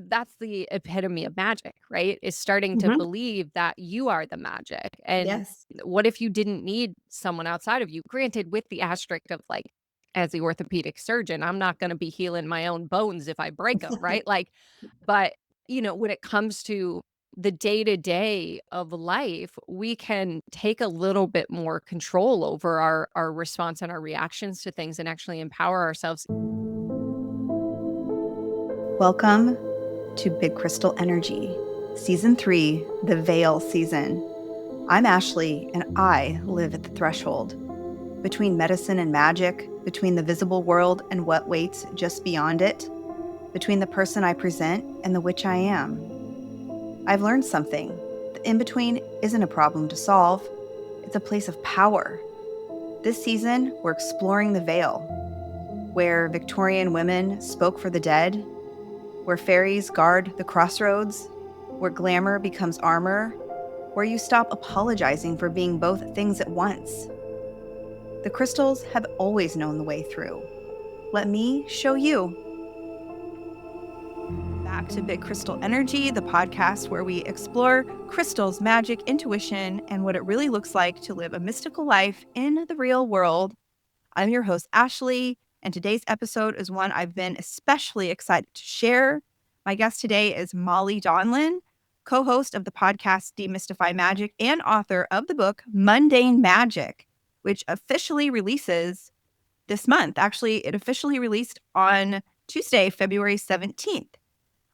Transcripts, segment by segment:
that's the epitome of magic, right? Is starting to Mhm. believe that you are the magic. And Yes. what if you didn't need someone outside of you? Granted, with the asterisk of like, as the orthopedic surgeon, I'm not going to be healing my own bones if I break them, right? Like, but when it comes to the day to day of life, we can take a little bit more control over our response and our reactions to things and actually empower ourselves. Welcome to Big Crystal Energy, Season 3, the Veil Season. I'm Ashleigh, and I live at the threshold between medicine and magic, between the visible world and what waits just beyond it, between the person I present and the witch I am. I've learned something. The in-between isn't a problem to solve. It's a place of power. This season, we're exploring the veil, where Victorian women spoke for the dead, where fairies guard the crossroads, where glamour becomes armor, where you stop apologizing for being both things at once. The crystals have always known the way through. Let me show you. Back to Big Crystal Energy, the podcast where we explore crystals, magic, intuition, and what it really looks like to live a mystical life in the real world. I'm your host, Ashleigh, and today's episode is one I've been especially excited to share. My guest today is Molly Donlan, co-host of the podcast Demystify Magic and author of the book Mundane Magic, which officially releases this month. Actually, it officially released on Tuesday, February 17th.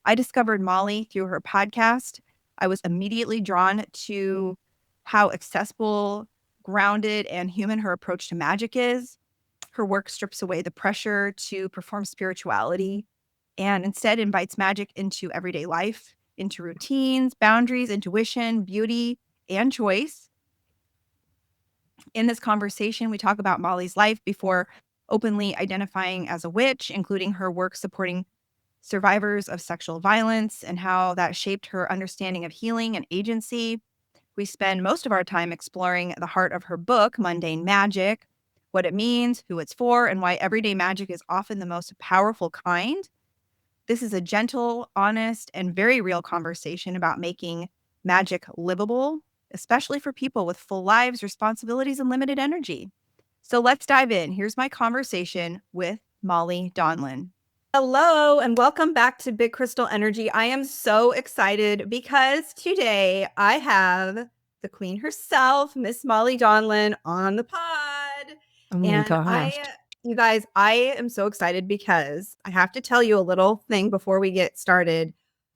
I discovered Molly through her podcast. I was immediately drawn to how accessible, grounded, and human her approach to magic is. Her work strips away the pressure to perform spirituality and instead invites magic into everyday life, into routines, boundaries, intuition, beauty, and choice. In this conversation, we talk about Molly's life before openly identifying as a witch, including her work supporting survivors of sexual violence and how that shaped her understanding of healing and agency. We spend most of our time exploring the heart of her book, Mundane Magic, what it means, who it's for, and why everyday magic is often the most powerful kind. This is a gentle, honest, and very real conversation about making magic livable, especially for people with full lives, responsibilities, and limited energy. So let's dive in. Here's my conversation with Molly Donlan. Hello, and welcome back to Big Crystal Energy. I am so excited because today I have the queen herself, Miss Molly Donlan, on the pod. Oh my And gosh. you guys, I am so excited because I have to tell you a little thing before we get started.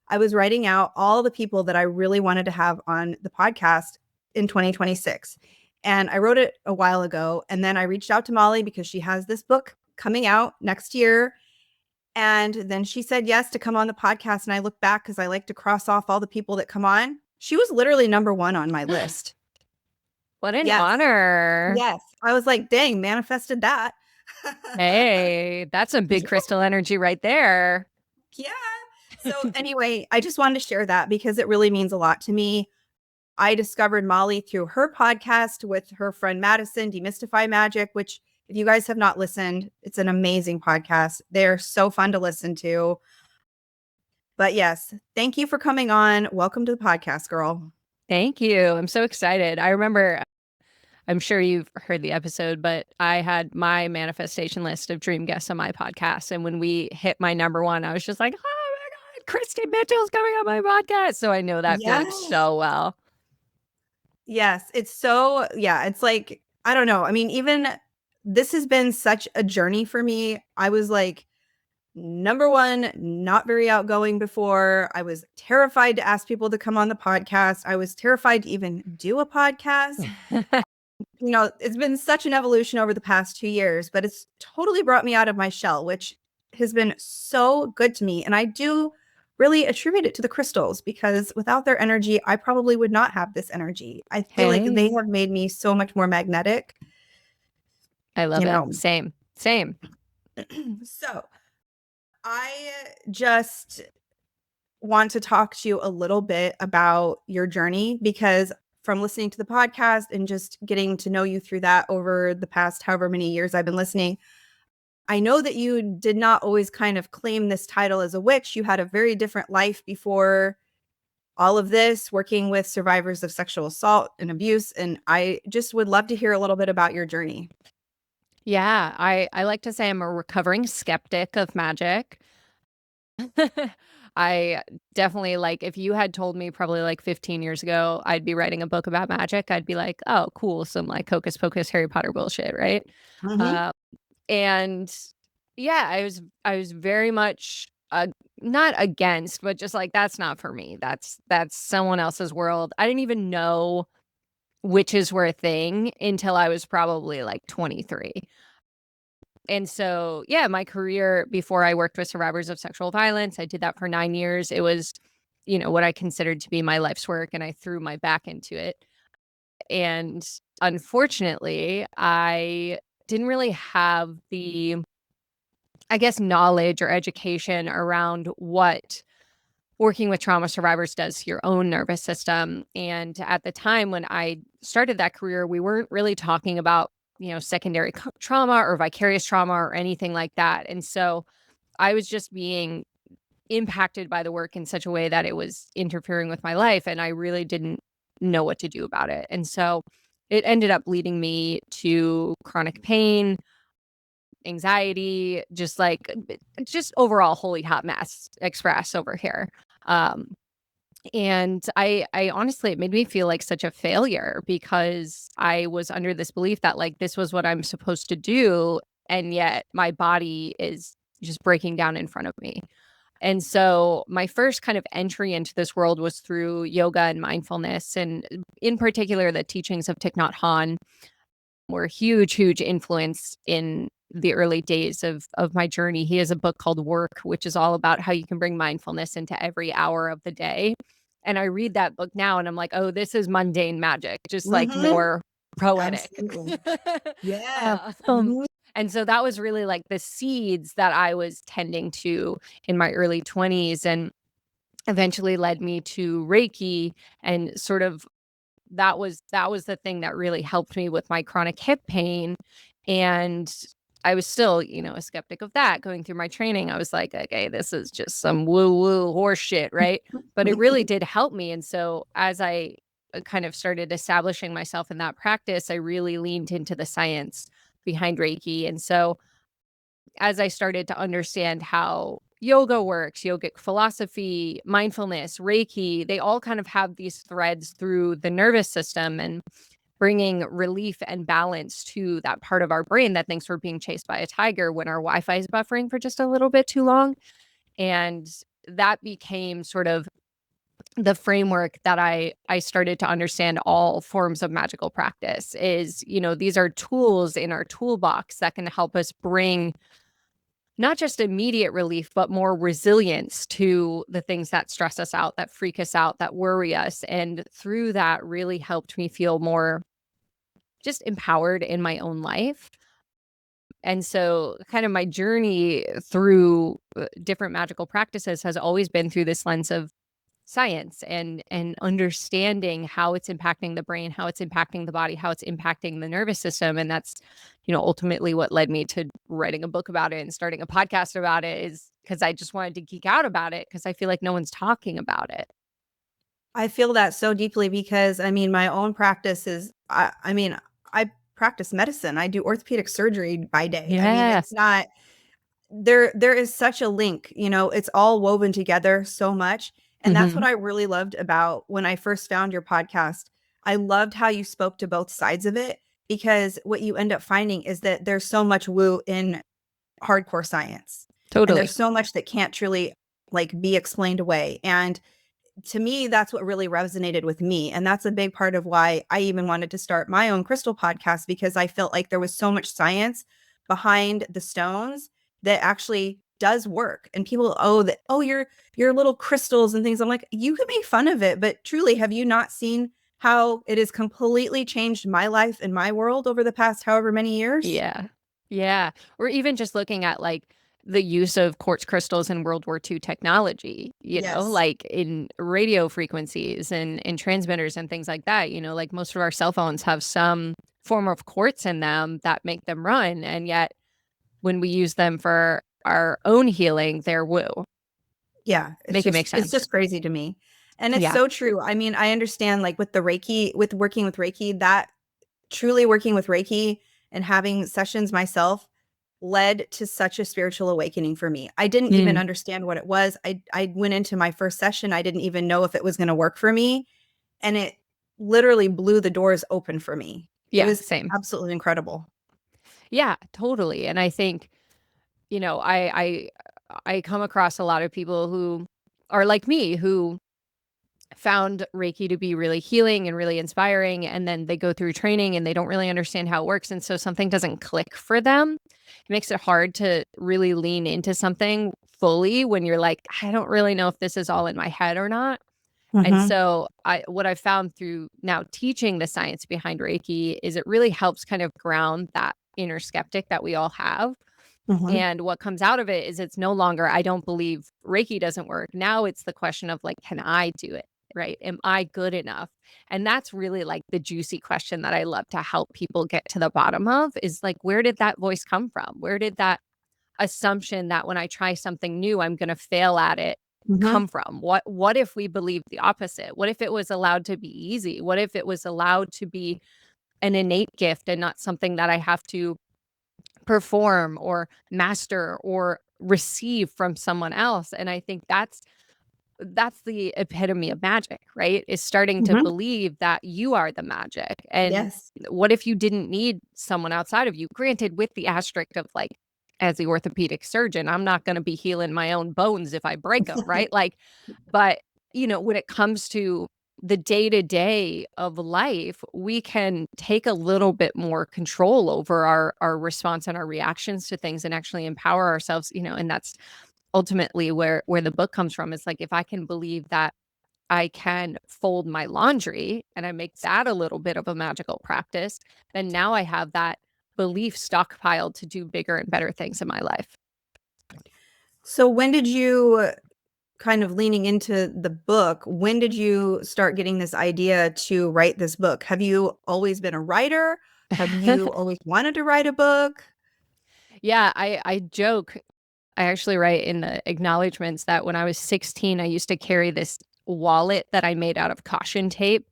I was writing out all the people that I really wanted to have on the podcast in 2026. And I wrote it a while ago. And then I reached out to Molly because she has this book coming out next year. And then she said yes to come on the podcast. And I look back because I like to cross off all the people that come on. She was literally number one on my list. What an Yes. honor. Yes. I was like, dang, manifested that. Hey, that's some big crystal energy right there. Yeah. So anyway, I just wanted to share that because it really means a lot to me. I discovered Molly through her podcast with her friend Madison, Demystify Magic, which if you guys have not listened, it's an amazing podcast. They're so fun to listen to. But yes, thank you for coming on. Welcome to the podcast, girl. Thank you. I'm so excited. I remember, I'm sure you've heard the episode, but I had my manifestation list of dream guests on my podcast. And when we hit my number one, I was just like, oh my God, Christy Mitchell's coming on my podcast. So I know that feeling Yes. so well. Yes. It's like, I don't know. I mean, even this has been such a journey for me. I was like, number one, not very outgoing before. I was terrified to ask people to come on the podcast. I was terrified to even do a podcast. It's been such an evolution over the past 2 years, but it's totally brought me out of my shell, which has been so good to me. And I do really attribute it to the crystals because without their energy, I probably would not have this energy. I feel like they have made me so much more magnetic. I love it. Same. So I just want to talk to you a little bit about your journey because from listening to the podcast and just getting to know you through that over the past however many years I've been listening, I know that you did not always kind of claim this title as a witch. You had a very different life before all of this, working with survivors of sexual assault and abuse. And I just would love to hear a little bit about your journey. Yeah, I like to say I'm a recovering skeptic of magic. I definitely like if you had told me probably like 15 years ago I'd be writing a book about magic, I'd be like, "Oh, cool, some like hocus pocus Harry Potter bullshit," right? Mm-hmm. Uh, and yeah, I was very much not against, but just like that's not for me. That's someone else's world. I didn't even know witches were a thing until I was probably like 23. And so, yeah, my career before I worked with survivors of sexual violence, I did that for 9 years. It was, what I considered to be my life's work, and I threw my back into it. And unfortunately, I didn't really have the, I guess, knowledge or education around what working with trauma survivors does to your own nervous system. And at the time when I started that career, we weren't really talking about, secondary trauma or vicarious trauma or anything like that. And so I was just being impacted by the work in such a way that it was interfering with my life. And I really didn't know what to do about it. And so it ended up leading me to chronic pain, anxiety, just overall holy hot mess express over here. Um, and I honestly, it made me feel like such a failure because I was under this belief that like this was what I'm supposed to do. And yet my body is just breaking down in front of me. And so my first kind of entry into this world was through yoga and mindfulness, and in particular, the teachings of Thich Nhat Hanh were a huge, huge influence in the early days of my journey. He has a book called Work, which is all about how you can bring mindfulness into every hour of the day. And I read that book now and I'm like, oh, this is mundane magic, just like Mm-hmm. more poetic. Absolutely. Yeah. Um, and so that was really like the seeds that I was tending to in my early 20s, and eventually led me to Reiki, and sort of that was the thing that really helped me with my chronic hip pain. And I was still, a skeptic of that going through my training. I was like, okay, this is just some woo woo horse shit, right? But it really did help me. And so as I kind of started establishing myself in that practice, I really leaned into the science behind Reiki. And so as I started to understand how yoga works, yogic philosophy, mindfulness, Reiki, they all kind of have these threads through the nervous system and bringing relief and balance to that part of our brain that thinks we're being chased by a tiger when our Wi-Fi is buffering for just a little bit too long. And that became sort of the framework that I started to understand all forms of magical practice is, these are tools in our toolbox that can help us bring not just immediate relief, but more resilience to the things that stress us out, that freak us out, that worry us. And through that really helped me feel more just empowered in my own life. And so kind of my journey through different magical practices has always been through this lens of science and understanding how it's impacting the brain, how it's impacting the body, how it's impacting the nervous system. And that's, ultimately what led me to writing a book about it and starting a podcast about it, is because I just wanted to geek out about it because I feel like no one's talking about it. I feel that so deeply because I mean, my own practice is, I mean, I practice medicine. I do orthopedic surgery by day. I mean, Yeah. it's not there is such a link, it's all woven together so much. And that's what Hmm. I really loved about when I first found your podcast. I loved how you spoke to both sides of it because what you end up finding is that there's so much woo in hardcore science. And Totally. there's so much that can't truly like be explained away. And to me, that's what really resonated with me. And that's a big part of why I even wanted to start my own crystal podcast, because I felt like there was so much science behind the stones that actually does work. And people, your little crystals and things. I'm like, you can make fun of it, but truly, have you not seen how it has completely changed my life and my world over the past however many years? Yeah. Yeah. Or even just looking at like the use of quartz crystals in World War II technology, Yes. like in radio frequencies and transmitters and things like that. Like most of our cell phones have some form of quartz in them that make them run. And yet when we use them for our own healing, they're woo. Yeah, Make it make it's sense. just crazy to me. And it's Yeah. so true. I mean, I understand like with the Reiki, with working with Reiki, that truly working with Reiki and having sessions myself led to such a spiritual awakening for me. I didn't even Mm. understand what it was. I went into my first session, I didn't even know if it was going to work for me, and it literally blew the doors open for me. It Yeah, was same. absolutely incredible. Yeah, totally. And I think, I come across a lot of people who are like me, who found Reiki to be really healing and really inspiring, and then they go through training and they don't really understand how it works, and so something doesn't click for them. It makes it hard to really lean into something fully when you're like, "I don't really know if this is all in my head or not." And Mhm. so what I've found through now teaching the science behind Reiki is it really helps kind of ground that inner skeptic that we all have. Mhm. And what comes out of it is it's no longer, I don't believe Reiki doesn't work. Now it's the question of like, can I do it? Right? Am I good enough? And that's really like the juicy question that I love to help people get to the bottom of is like, where did that voice come from? Where did that assumption that when I try something new, I'm going to fail at it Mhm. come from? What if we believed the opposite? What if it was allowed to be easy? What if it was allowed to be an innate gift and not something that I have to perform or master or receive from someone else? And I think that's the epitome of magic, right? Is starting to Mhm. believe that you are the magic. And Yes. what if you didn't need someone outside of you? Granted, with the asterisk of like, as the orthopedic surgeon, I'm not going to be healing my own bones if I break them, right? Like, but when it comes to the day to day of life, we can take a little bit more control over our response and our reactions to things and actually empower ourselves, and that's ultimately where the book comes from. It's like if I can believe that I can fold my laundry and I make that a little bit of a magical practice, then now I have that belief stockpiled to do bigger and better things in my life. So when did you kind of leaning into the book, when did you start getting this idea to write this book? Have you always been a writer? Have you always wanted to write a book? Yeah, I joke. I actually write in the acknowledgments that when I was 16, I used to carry this wallet that I made out of caution tape.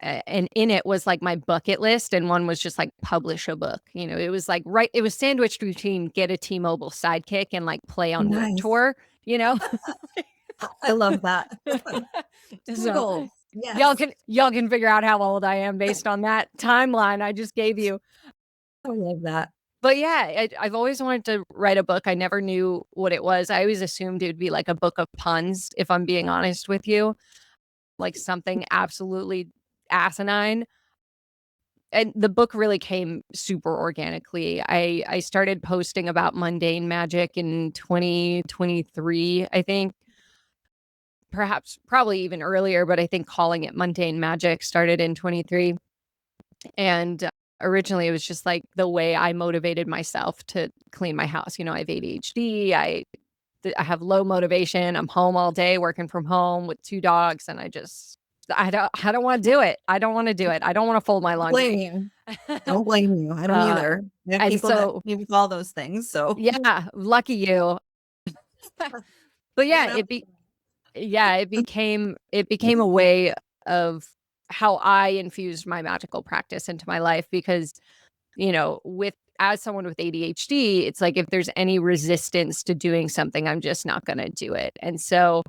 And in it was like my bucket list, and one was just like publish a book. It was like it was sandwiched between get a T-Mobile sidekick and like play on Warp Nice. Tour, you know? I love that. Two So goals. y'all Yes. can y'all can figure out how old I am based on that timeline I just gave you. I love that. But yeah, I've always wanted to write a book. I never knew what it was. I always assumed it would be like a book of puns, if I'm being honest with you, like something absolutely asinine. And the book really came super organically. I started posting about mundane magic in 2023, I think. Perhaps probably even earlier, but I think calling it mundane magic started in 23. And originally it was just like the way I motivated myself to clean my house. I have ADHD. I have low motivation. I'm home all day working from home with 2 dogs, and I don't wanna do it. I don't wanna do it. I don't wanna fold my Don't blame laundry. you. Don't blame you. I don't Uh, either. I have and people that so maybe all those things. So yeah, lucky you. But fair yeah, enough. it became a way of how I infused my magical practice into my life because, with as someone with ADHD, it's like if there's any resistance to doing something, I'm just not gonna do it. And so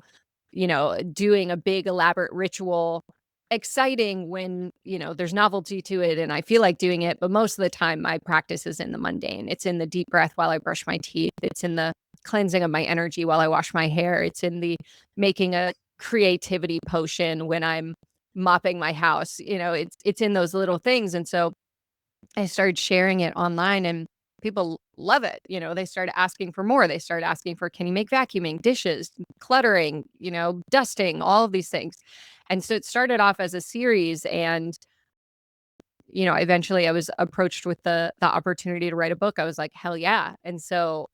doing a big elaborate ritual, exciting when, there's novelty to it and I feel like doing it. But most of the time, my practice is in the mundane. It's in the deep breath while I brush my teeth. It's in the cleansing of my energy while I wash my hair. It's in the making a creativity potion when I'm mopping my house. It's in those little things. And so I started sharing it online and people love it. They started asking for more. They started asking for, can you make vacuuming, dishes, cluttering, dusting, all of these things. And so it started off as a series. And, eventually I was approached with the opportunity to write a book. I was like, hell yeah. And so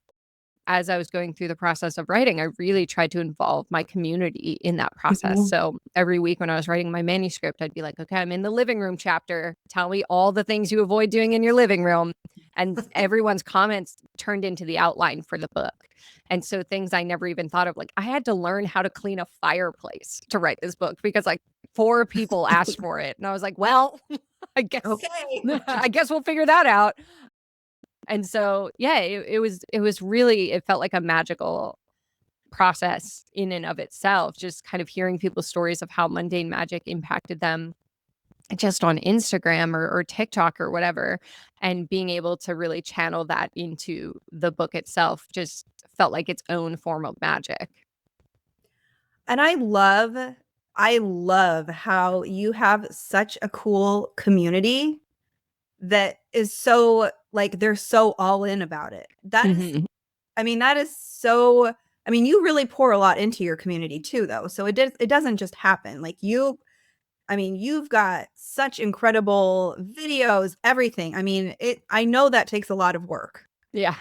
as I was going through the process of writing, I really tried to involve my community in that process. Mhm. So every week when I was writing my manuscript, I'd be like, okay, I'm in the living room chapter. Tell me all the things you avoid doing in your living room. And everyone's comments turned into the outline for the book. And so things I never even thought of, like I had to learn how to clean a fireplace to write this book because like 4 people asked for it. And I was like, well, I guess Okay. I guess we'll figure that out. And so, yeah, it was really, it felt like a magical process in and of itself, just kind of hearing people's stories of how mundane magic impacted them just on Instagram or TikTok or whatever, and being able to really channel that into the book itself just felt like its own form of magic. And I love how you have such a cool community that is so like they're so all in about it. That is Mhm. I mean, that is so I mean, you really pour a lot into your community too though. So it doesn't just happen. Like you I mean, you've got such incredible videos, everything. I mean, I know that takes a lot of work. Yeah.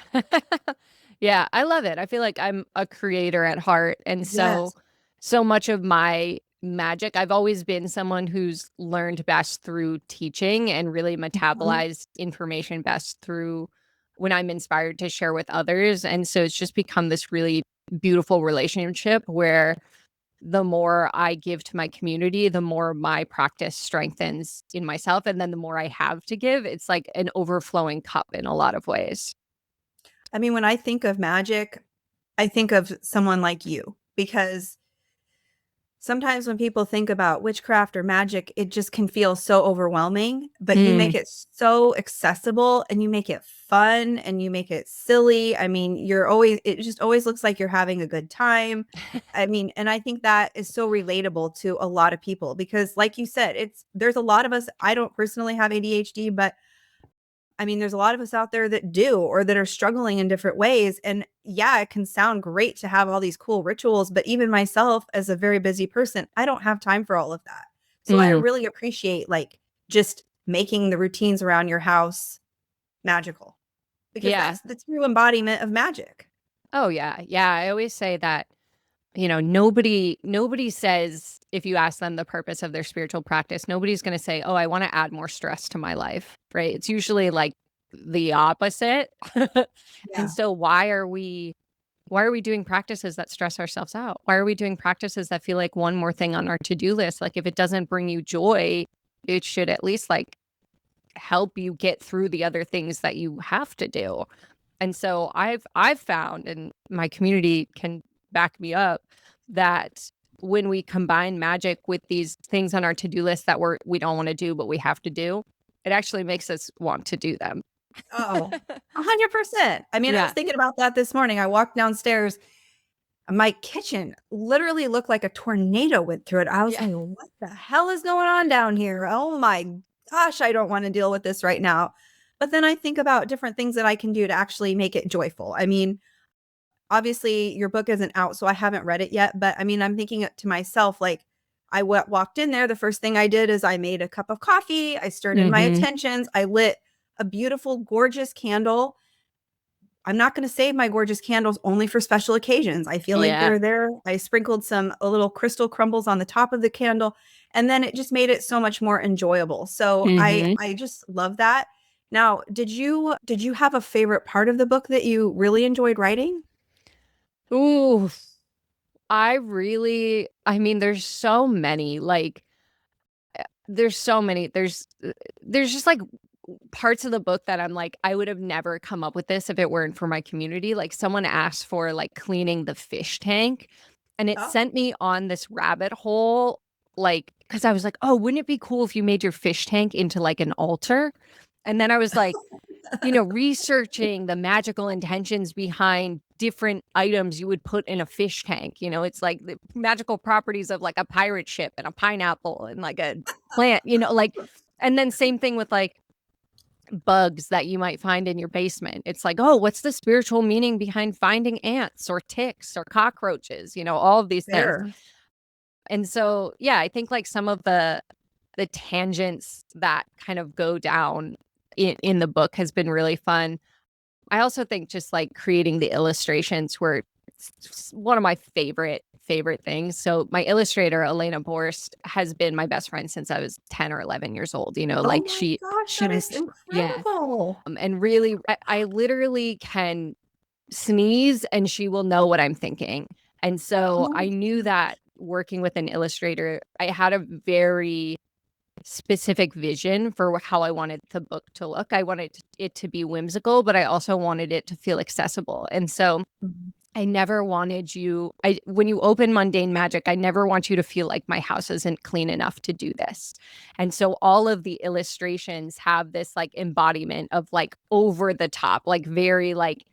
Yeah, I love it. I feel like I'm a creator at heart, and so Yes. so much of my magic, I've always been someone who's learned best through teaching and really Mhm. metabolized information best through when I'm inspired to share with others, and so it's just become this really beautiful relationship where the more I give to my community, the more my practice strengthens in myself, and then the more I have to give, it's like an overflowing cup in a lot of ways. I mean, when I think of magic, I think of someone like you because sometimes when people think about witchcraft or magic, it just can feel so overwhelming, but you make Mm. it so accessible and you make it fun and you make it silly. I mean, it just always looks like you're having a good time. I mean, and I think that is so relatable to a lot of people because like you said, there's a lot of us, I don't personally have ADHD, but I mean, there's a lot of us out there that do or that are struggling in different ways. And yeah, it can sound great to have all these cool rituals, but even myself as a very busy person, I don't have time for all of that. So I Mm. really appreciate like just making the routines around your house magical because Yeah. that's the true embodiment of magic. Oh, yeah. Yeah, I always say that, nobody says if you ask them the purpose of their spiritual practice, nobody's gonna say, "Oh, I wanna add more stress to my life," right? It's usually, like, the opposite. And Yeah. so why are we doing practices that stress ourselves out? Why are we doing practices that feel like one more thing on our to-do list? Like, if it doesn't bring you joy, it should at least, like, help you get through the other things that you have to do. And so I've found, and my community can back me up, that when we combine magic with these things on our to-do list that we don't want to do, but we have to do, it actually makes us want to do them. Oh, 100%. I mean, I was Yeah. thinking about that this morning. I walked downstairs. My kitchen literally looked like a tornado went through it. I was Yeah. like, "What the hell is going on down here? Oh my gosh, I don't wanna deal with this right now." But then I think about different things that I can do to actually make it joyful. I mean, obviously, your book isn't out, so I haven't read it yet, but, I mean, I'm thinking it to myself, like, walked in there, the first thing I did is I made a cup of coffee, I stirred in my Mhm. intentions, I lit a beautiful, gorgeous candle. I'm not gonna save my gorgeous candles only for special occasions. I feel like Yeah. they're there. I sprinkled some a little crystal crumbles on the top of the candle, and then it just made it so much more enjoyable. So Mhm. I just love that. Now, did you have a favorite part of the book that you really enjoyed writing? Ooh, I mean, there's so many, like, there's so many. There's just, like, parts of the book that I'm like, I would have never come up with this if it weren't for my community. Like, someone asked for, like, cleaning the fish tank, and it Oh. sent me on this rabbit hole, like, because I was like, "Oh, wouldn't it be cool if you made your fish tank into, like, an altar?" And then I was like, researching the magical intentions behind different items you would put in a fish tank. It's like the magical properties of like a pirate ship and a pineapple and like a plant, like, and then same thing with like bugs that you might find in your basement. It's like, oh, what's the spiritual meaning behind finding ants or ticks or cockroaches, all of these things. Fair. And so, yeah, I think like some of the tangents that kind of go down in the book has been really fun. I also think just, like, creating the illustrations were one of my favorite things. So my illustrator, Elena Borst, has been my best friend since I was 10 or 11 years old. Oh Like my gosh, she that was, is yeah. incredible. And really, I literally can sneeze and she will know what I'm thinking. And so Oh I knew that working with an illustrator, I had a very specific vision for how I wanted the book to look. I wanted it to be whimsical, but I also wanted it to feel accessible. And so Mhm. I never wanted when you open Mundane Magic, I never want you to feel like my house isn't clean enough to do this. And so all of the illustrations have this like embodiment of like over the top, like very like,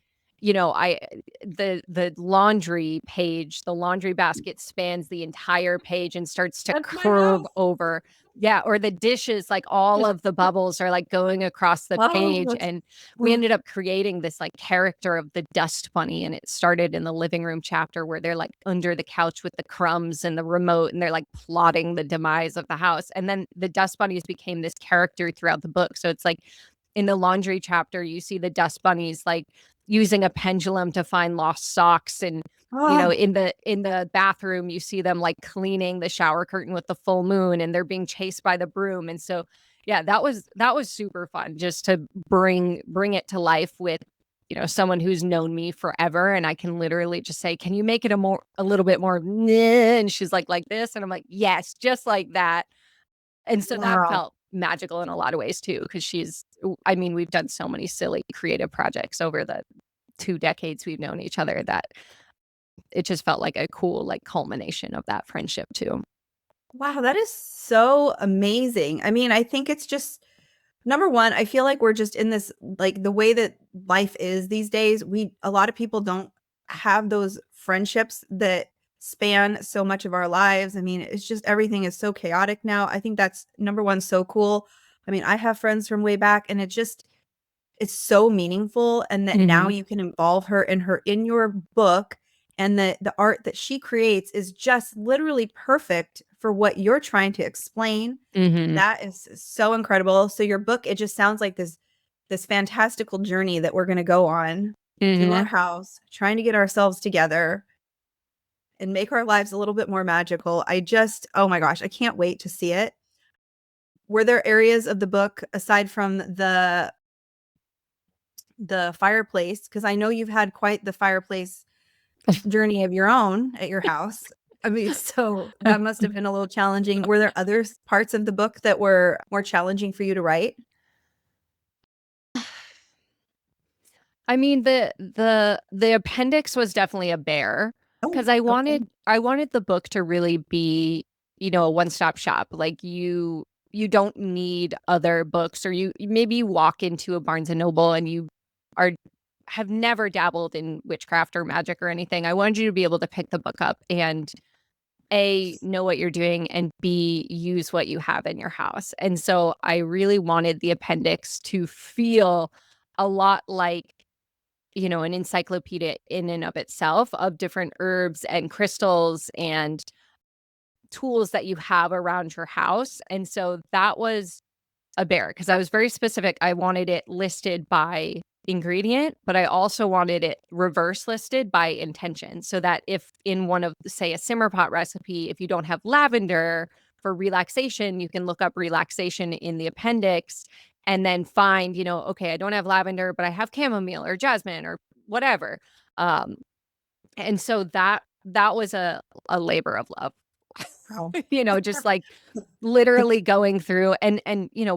the laundry page, the laundry basket spans the entire page and starts to That's my curve house. over. Yeah, or the dishes, like all of the bubbles are like going across the Oh, page. that's And we ended up creating this like character of the dust bunny. And it started in the living room chapter where they're like under the couch with the crumbs and the remote and they're like plotting the demise of the house. And then the dust bunnies became this character throughout the book. So it's like in the laundry chapter, you see the dust bunnies like using a pendulum to find lost socks. And oh, in the bathroom, you see them like cleaning the shower curtain with the full moon and they're being chased by the broom. And so yeah, that was super fun just to bring it to life with, someone who's known me forever. And I can literally just say, can you make it a little bit more, and she's like this. And I'm like, yes, just like that. And so that wow. felt magical in a lot of ways too, because I mean, we've done so many silly creative projects over the 2 decades we've known each other that it just felt like a cool like culmination of that friendship too. Wow, that is so amazing. I mean, I think it's just number one, I feel like we're just in this like the way that life is these days, a lot of people don't have those friendships that span so much of our lives. I mean, it's just everything is so chaotic now. I think that's number one, so cool. I mean, I have friends from way back and it's so meaningful and that now Mhm. you can involve her in your book and the art that she creates is just literally perfect for what you're trying to explain. Mhm. That is so incredible. So your book, it just sounds like this fantastical journey that we're going to go on through our Mhm. house, trying to get ourselves together and make our lives a little bit more magical. Oh my gosh, I can't wait to see it. Were there areas of the book aside from the fireplace, because I know you've had quite the fireplace journey of your own at your house. I mean, so that must have been a little challenging. Were there other parts of the book that were more challenging for you to write? I mean, the appendix was definitely a bear Oh, because okay. I wanted the book to really be, a one-stop shop. Like you don't need other books or maybe you walk into a Barnes and Noble and you are have never dabbled in witchcraft or magic or anything. I wanted you to be able to pick the book up and A, know what you're doing and B, use what you have in your house. And so I really wanted the appendix to feel a lot like an encyclopedia in and of itself of different herbs and crystals and tools that you have around your house. And so that was a bear because I was very specific. I wanted it listed by ingredient, but I also wanted it reverse listed by intention so that if in one of, say, a simmer pot recipe, if you don't have lavender for relaxation, you can look up relaxation in the appendix and then find, okay, I don't have lavender, but I have chamomile or jasmine or whatever. Um, and so that was a labor of love. Wow. Just like literally going through and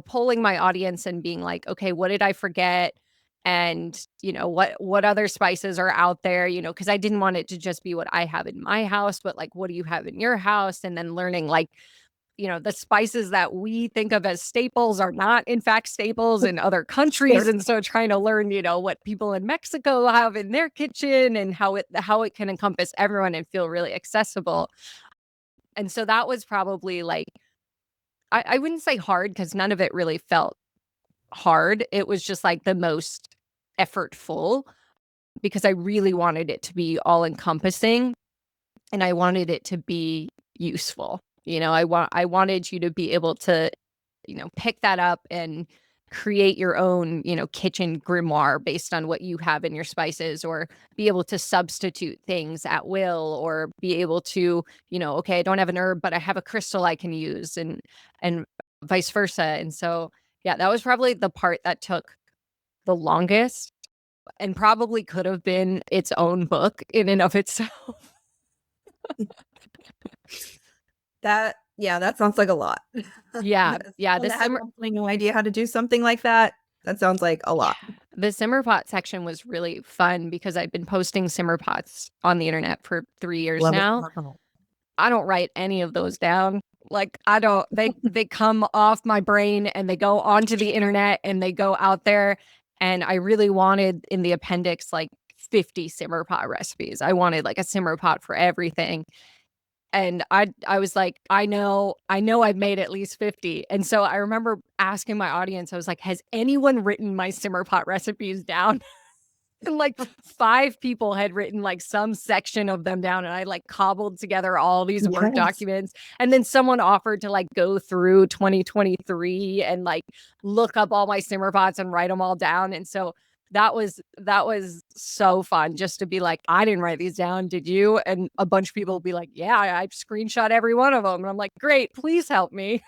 polling my audience and being like, okay, what did I forget? And what other spices are out there, because I didn't want it to just be what I have in my house, but like what do you have in your house? And then learning like, the spices that we think of as staples are not in fact staples in other countries. Sure. And so trying to learn, what people in Mexico have in their kitchen and how it can encompass everyone and feel really accessible. And so that was probably like I wouldn't say hard because none of it really felt hard. It was just like the most effortful because I really wanted it to be all encompassing and I wanted it to be useful. I wanted you to be able to, pick that up and create your own, kitchen grimoire based on what you have in your spices, or be able to substitute things at will, or be able to, okay, I don't have an herb, but I have a crystal I can use, and vice versa. And so, yeah, that was probably the part that took the longest, and probably could have been its own book in and of itself. That sounds like a lot. Yeah, As yeah, someone that has absolutely no idea how to do something like that, that sounds like a yeah, lot. the simmer pot section was really fun because I've been posting simmer pots on the internet for 3 years Love it. now. I don't write any of those down. Like, I don't they come off my brain and they go onto the internet and they go out there, and I really wanted in the appendix, like, 50 simmer pot recipes. I wanted, like, a simmer pot for everything. And I was like, I know I've made at least 50. And so I remember asking my audience, I was like, "Has anyone written my simmer pot recipes down?" And, like, 5 people had written, like, some section of them down, and I, like, cobbled together all these Word Yes. documents, and then someone offered to, like, go through 2023 and, like, look up all my simmer pots and write them all down. And so that was so fun just to be like, "I didn't write these down, did you?" And a bunch of people will be like, "Yeah, I screenshot every one of them." And I'm like, "Great, please help me."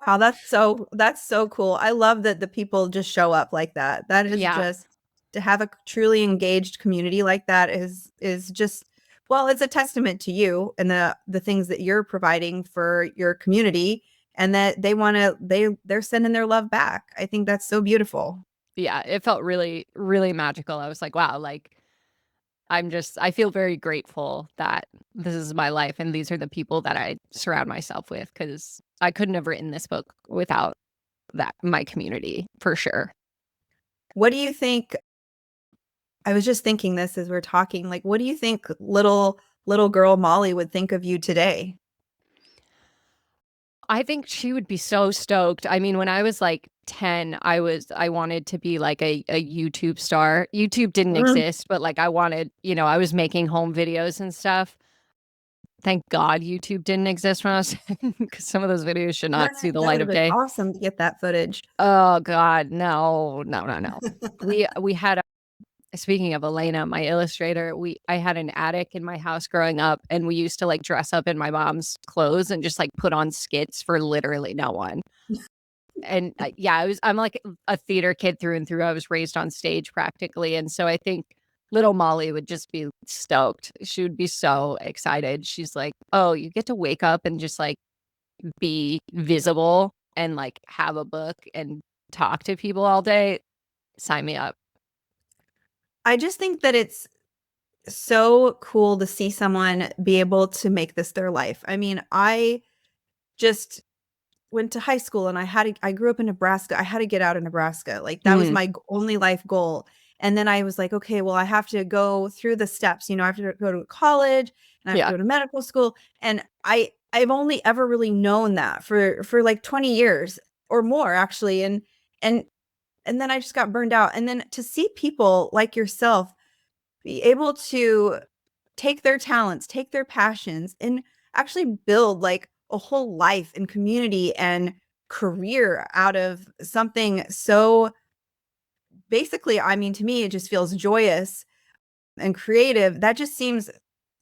Wow, that's so cool. I love that the people just show up like that. That is Yeah. just to have a truly engaged community like that is just well, it's a testament to you and the things that you're providing for your community and that they're sending their love back. I think that's so beautiful. Yeah, it felt really, really magical. I was like, "Wow," like, I feel very grateful that this is my life and these are the people that I surround myself with, because I couldn't have written this book without my community, for sure. What do you think I was just thinking this as we're talking, like what do you think little girl Molly would think of you today? I think she would be so stoked. I mean, when I was like 10, I wanted to be like a YouTube star. YouTube didn't Mm. exist, but like I wanted, I was making home videos and stuff. Thank God YouTube didn't exist when I was 10, because some of those videos should not see the That light would have of been day. awesome to get that footage. Oh God, no, no, no, no. We had Speaking of Elena, my illustrator, I had an attic in my house growing up, and we used to, like, dress up in my mom's clothes and just, like, put on skits for literally no one. And, yeah, I'm, like, a theater kid through and through. I was raised on stage practically, and so I think little Molly would just be stoked. She would be so excited. She's like, "Oh, you get to wake up and just, like, be visible and, like, have a book and talk to people all day? Sign me up." I just think that it's so cool to see someone be able to make this their life. I mean, I just went to high school and I grew up in Nebraska. I had to get out of Nebraska. Like that was Mm, my only life goal. And then I was like, okay, well, I have to go through the steps. I have to go to college and I have to yeah. go to medical school. And I've only ever really known that for like 20 years or more actually. And and then I just got burned out. And then to see people like yourself be able to take their talents, take their passions, and actually build like a whole life and community and career out of something so basically, I mean, to me, it just feels joyous and creative. That just seems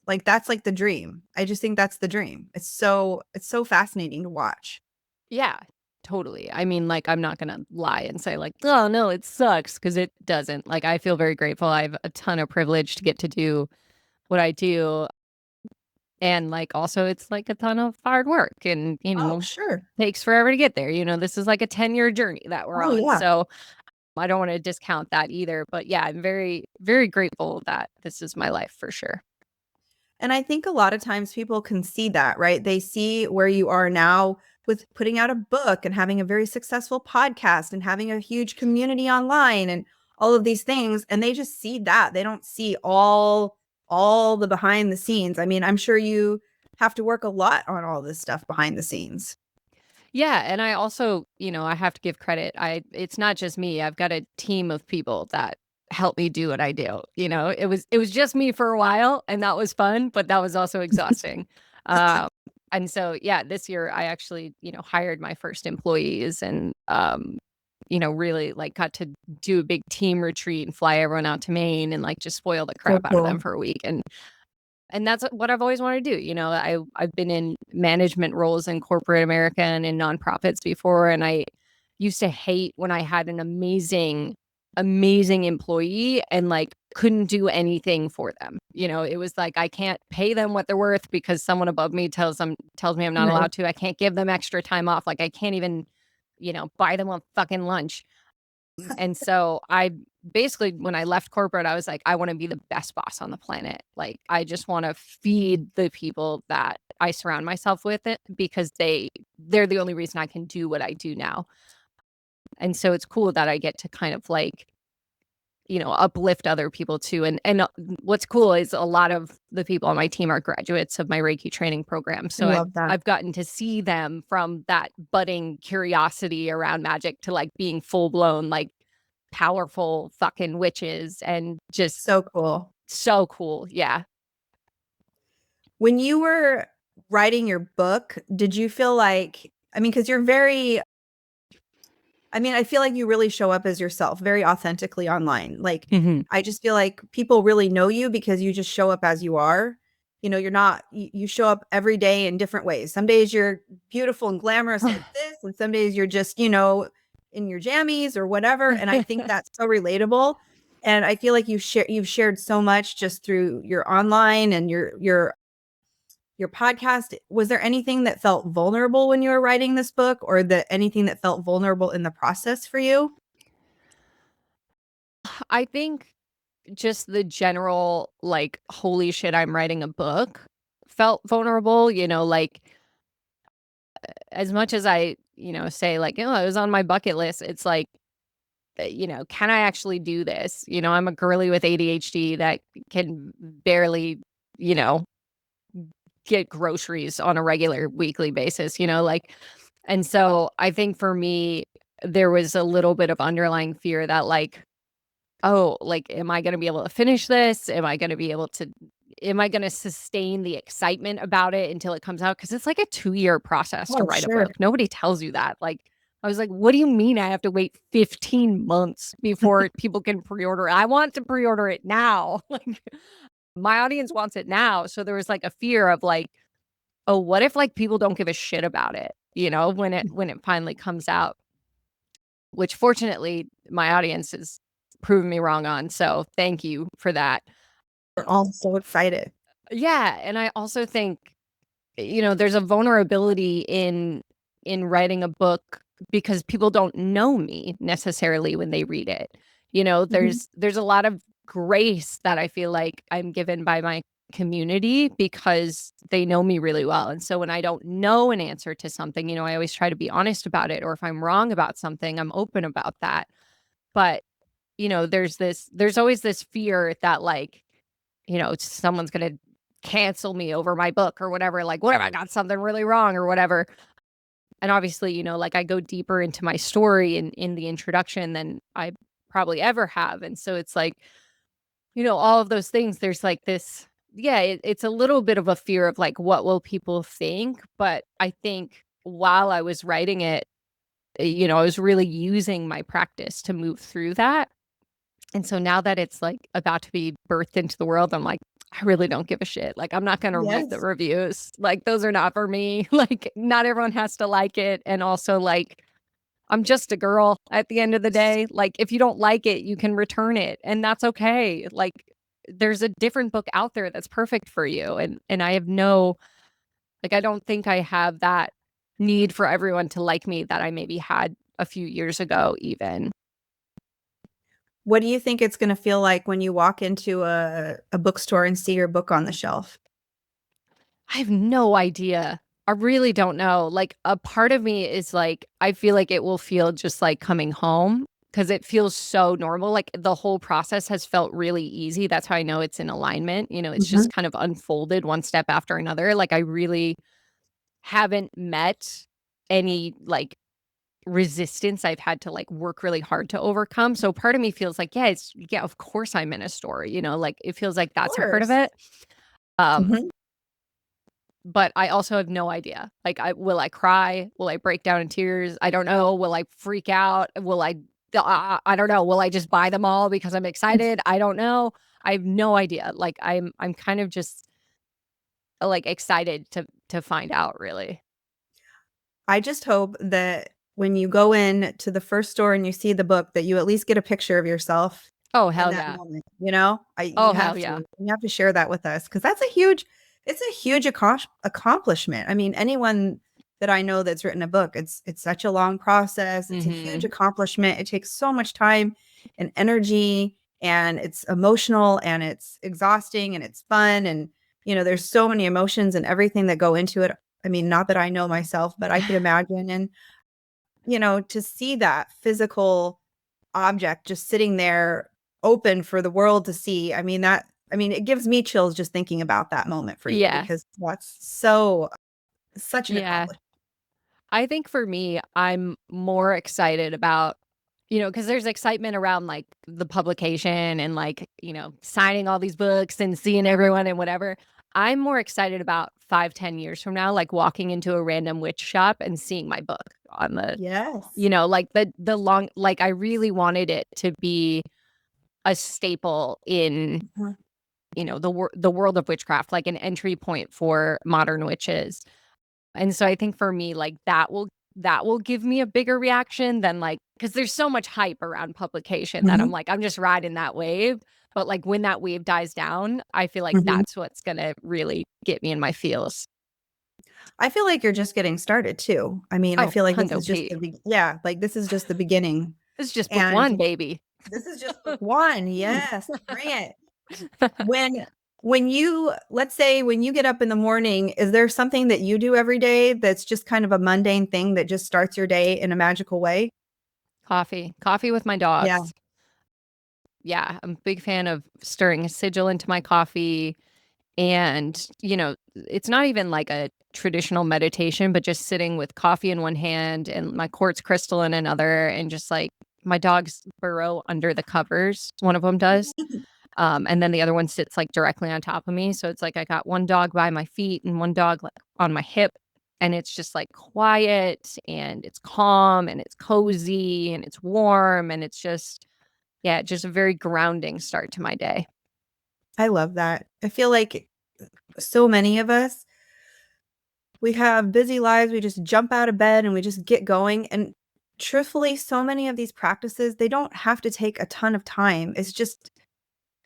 like that's like the dream. I just think that's the dream. It's so fascinating to watch. Yeah, totally. I mean, like, I'm not gonna lie and say, like, "Oh, no, it sucks," because it doesn't. Like, I feel very grateful. I have a ton of privilege to get to do what I do, and, like, also it's, like, a ton of hard work and, Oh, sure. takes forever to get there. This is, like, a 10-year journey that we're Oh, on, yeah. so I don't wanna discount that either, but, yeah, I'm very, very grateful that this is my life for sure. And I think a lot of times people can see that, right? They see where you are now with putting out a book and having a very successful podcast and having a huge community online and all of these things and they just see that. They don't see all the behind the scenes. I mean, I'm sure you have to work a lot on all this stuff behind the scenes. Yeah, and I also, I have to give credit. It's not just me. I've got a team of people that help me do what I do. It was just me for a while, and that was fun, but that was also exhausting. Um, and so yeah, this year I actually, hired my first employees, and really like got to do a big team retreat and fly everyone out to Maine and like just spoil the So crap out of them cool. for a week. And that's what I've always wanted to do. I've been in management roles in corporate America and in nonprofits before, and I used to hate when I had an amazing, amazing employee and like couldn't do anything for them. It was like I can't pay them what they're worth because someone above me tells me I'm not Right. allowed to. I can't give them extra time off. Like I can't even, buy them a fucking lunch. And so I basically, when I left corporate, I was like, I want to be the best boss on the planet. Like, I just want to feed the people that I surround myself with it because they're the only reason I can do what I do now. And so it's cool that I get to kind of like, uplift other people too. And what's cool is a lot of the people on my team are graduates of my Reiki training program. I So I've love that. I've gotten to see them from that budding curiosity around magic to like being full blown like powerful fucking witches and just So cool. so cool. Yeah. When you were writing your book, did you feel like, I mean, because you're very, I mean, I feel like you really show up as yourself very authentically online. Like, Mhm. I just feel like people really know you because you just show up as you are. You're not, you show up every day in different ways. Some days you're beautiful and glamorous like this, and some days you're just, in your jammies or whatever. And I think that's so relatable. And I feel like you've shared so much just through your online and your podcast. Was there anything that felt vulnerable when you were writing this book, or anything that felt vulnerable in the process for you? I think just the general like holy shit I'm writing a book felt vulnerable, like as much as I, say like, oh, it was on my bucket list, it's like, can I actually do this? I'm a girly with ADHD that can barely, you know, get groceries on a regular weekly basis, like, and so I think for me, there was a little bit of underlying fear that like, oh, like, am I going to be able to finish this? Am I going to sustain the excitement about it until it comes out? Cause it's like a 2-year process to Oh, write a sure. book. Nobody tells you that. Like, I was like, what do you mean I have to wait 15 months before people can pre-order it? I want to pre-order it now. Like my audience wants it now. So there was like a fear of like, oh, what if like people don't give a shit about it, when it finally comes out, which fortunately my audience has proven me wrong on. So thank you for that. We're all so excited. Yeah, and I also think, there's a vulnerability in writing a book because people don't know me necessarily when they read it. Mhm. There's a lot of grace that I feel like I'm given by my community because they know me really well. And so when I don't know an answer to something, I always try to be honest about it, or if I'm wrong about something, I'm open about that. But, there's always this fear that like, someone's going to cancel me over my book or whatever. Like, what if I got something really wrong or whatever? And obviously, like I go deeper into my story in the introduction than I probably ever have. And so it's like, all of those things, there's like this, yeah, it's a little bit of a fear of like, what will people think? But I think while I was writing it, I was really using my practice to move through that. And so now that it's, like, about to be birthed into the world, I'm like, I really don't give a shit. Like, I'm not gonna read the Yes. reviews. Like, those are not for me. Like, not everyone has to like it. And also, like, I'm just a girl at the end of the day. Like, if you don't like it, you can return it, and that's okay. Like, there's a different book out there that's perfect for you. And I have no like, I don't think I have that need for everyone to like me that I maybe had a few years ago even. What do you think it's gonna feel like when you walk into a bookstore and see your book on the shelf? I have no idea. I really don't know. Like, a part of me is like, I feel like it will feel just like coming home because it feels so normal. Like, the whole process has felt really easy. That's how I know it's in alignment. It's Mhm. just kind of unfolded one step after another. Like, I really haven't met any like resistance I've had to like work really hard to overcome. So part of me feels like, yeah, of course I'm in a story, like it feels like Of that's a part of course. it. Um, Mhm. but I also have no idea. Like, will I cry? Will I break down in tears? I don't know. Will I freak out? Will I don't know. Will I just buy them all because I'm excited? I don't know. I have no idea. Like, I'm kind of just, like, excited to find out, really. I just hope that when you go in to the first store and you see the book, that you at least get a picture of yourself Oh, in hell that yeah. moment, you know? Oh, You hell have yeah. to. You have to share that with us because it's a huge accomplishment. I mean, anyone that I know that's written a book, it's such a long process. It's a huge Mhm. accomplishment. It takes so much time and energy, and it's emotional and it's exhausting and it's fun, and there's so many emotions and everything that go into it. I mean, not that I know myself, but I could imagine. And, to see that physical object just sitting there open for the world to see, it gives me chills just thinking about that moment for you Yeah. because that's such an Yeah. accomplishment. I think for me, I'm more excited about, because there's excitement around like the publication and like, signing all these books and seeing everyone and whatever. I'm more excited about 5, 10 years from now, like walking into a random witch shop and seeing my book on the, Yes. like the long, like I really wanted it to be a staple in, Mhm. the world of witchcraft, like an entry point for modern witches. And so I think for me, like, that will give me a bigger reaction than, like, because there's so much hype around publication that I'm Mhm. like, I'm just riding that wave. But, like, when that wave dies down, I feel like Mhm. that's what's gonna really get me in my feels. I feel like you're just getting started too. I mean, I Oh, feel like this hundo is just P. yeah, like this is just the beginning. This is just book And 1, baby. this is just book one. Yes, bring it. When when you let's say when you get up in the morning, is there something that you do every day that's just kind of a mundane thing that just starts your day in a magical way? Coffee with my Yeah. dogs. Yeah, I'm a big fan of stirring a sigil into my coffee. And, it's not even like a traditional meditation, but just sitting with coffee in one hand and my quartz crystal in another, and just like my dogs burrow under the covers. One of them does. And then the other one sits like directly on top of me. So it's like I got one dog by my feet and one dog like on my hip. And it's just like quiet and it's calm and it's cozy and it's warm. And it's just, yeah, just a very grounding start to my day. I love that. I feel like so many of us, we have busy lives, we just jump out of bed and we just get going, and truthfully, so many of these practices, they don't have to take a ton of time. It's just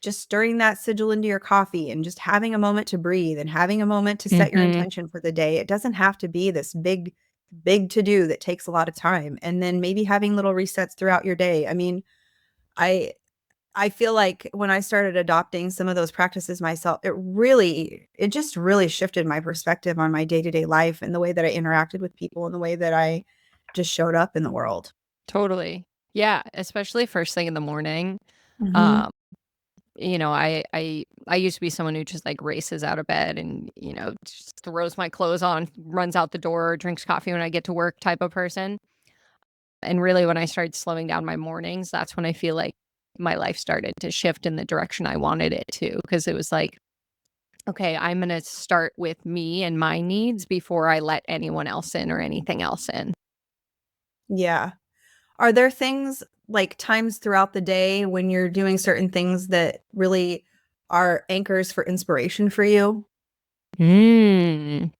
stirring that sigil into your coffee and just having a moment to breathe and having a moment to set your Hmm. intention for the day. It doesn't have to be this big to do that takes a lot of time. And then maybe having little resets throughout your day. I mean, I I feel like when I started adopting some of those practices myself, it just really shifted my perspective on my day-to-day life and the way that I interacted with people and the way that I just showed up in the world. Totally. Yeah, especially first thing in the morning. Mhm. Um, I used to be someone who just like races out of bed and, just throws my clothes on, runs out the door, drinks coffee when I get to work type of person. And really when I started slowing down my mornings, that's when I feel like my life started to shift in the direction I wanted it to. Cause it was like, okay, I'm gonna start with me and my needs before I let anyone else in or anything else in. Yeah. Are there things, like, times throughout the day when you're doing certain things that really are anchors for inspiration for you? Mm.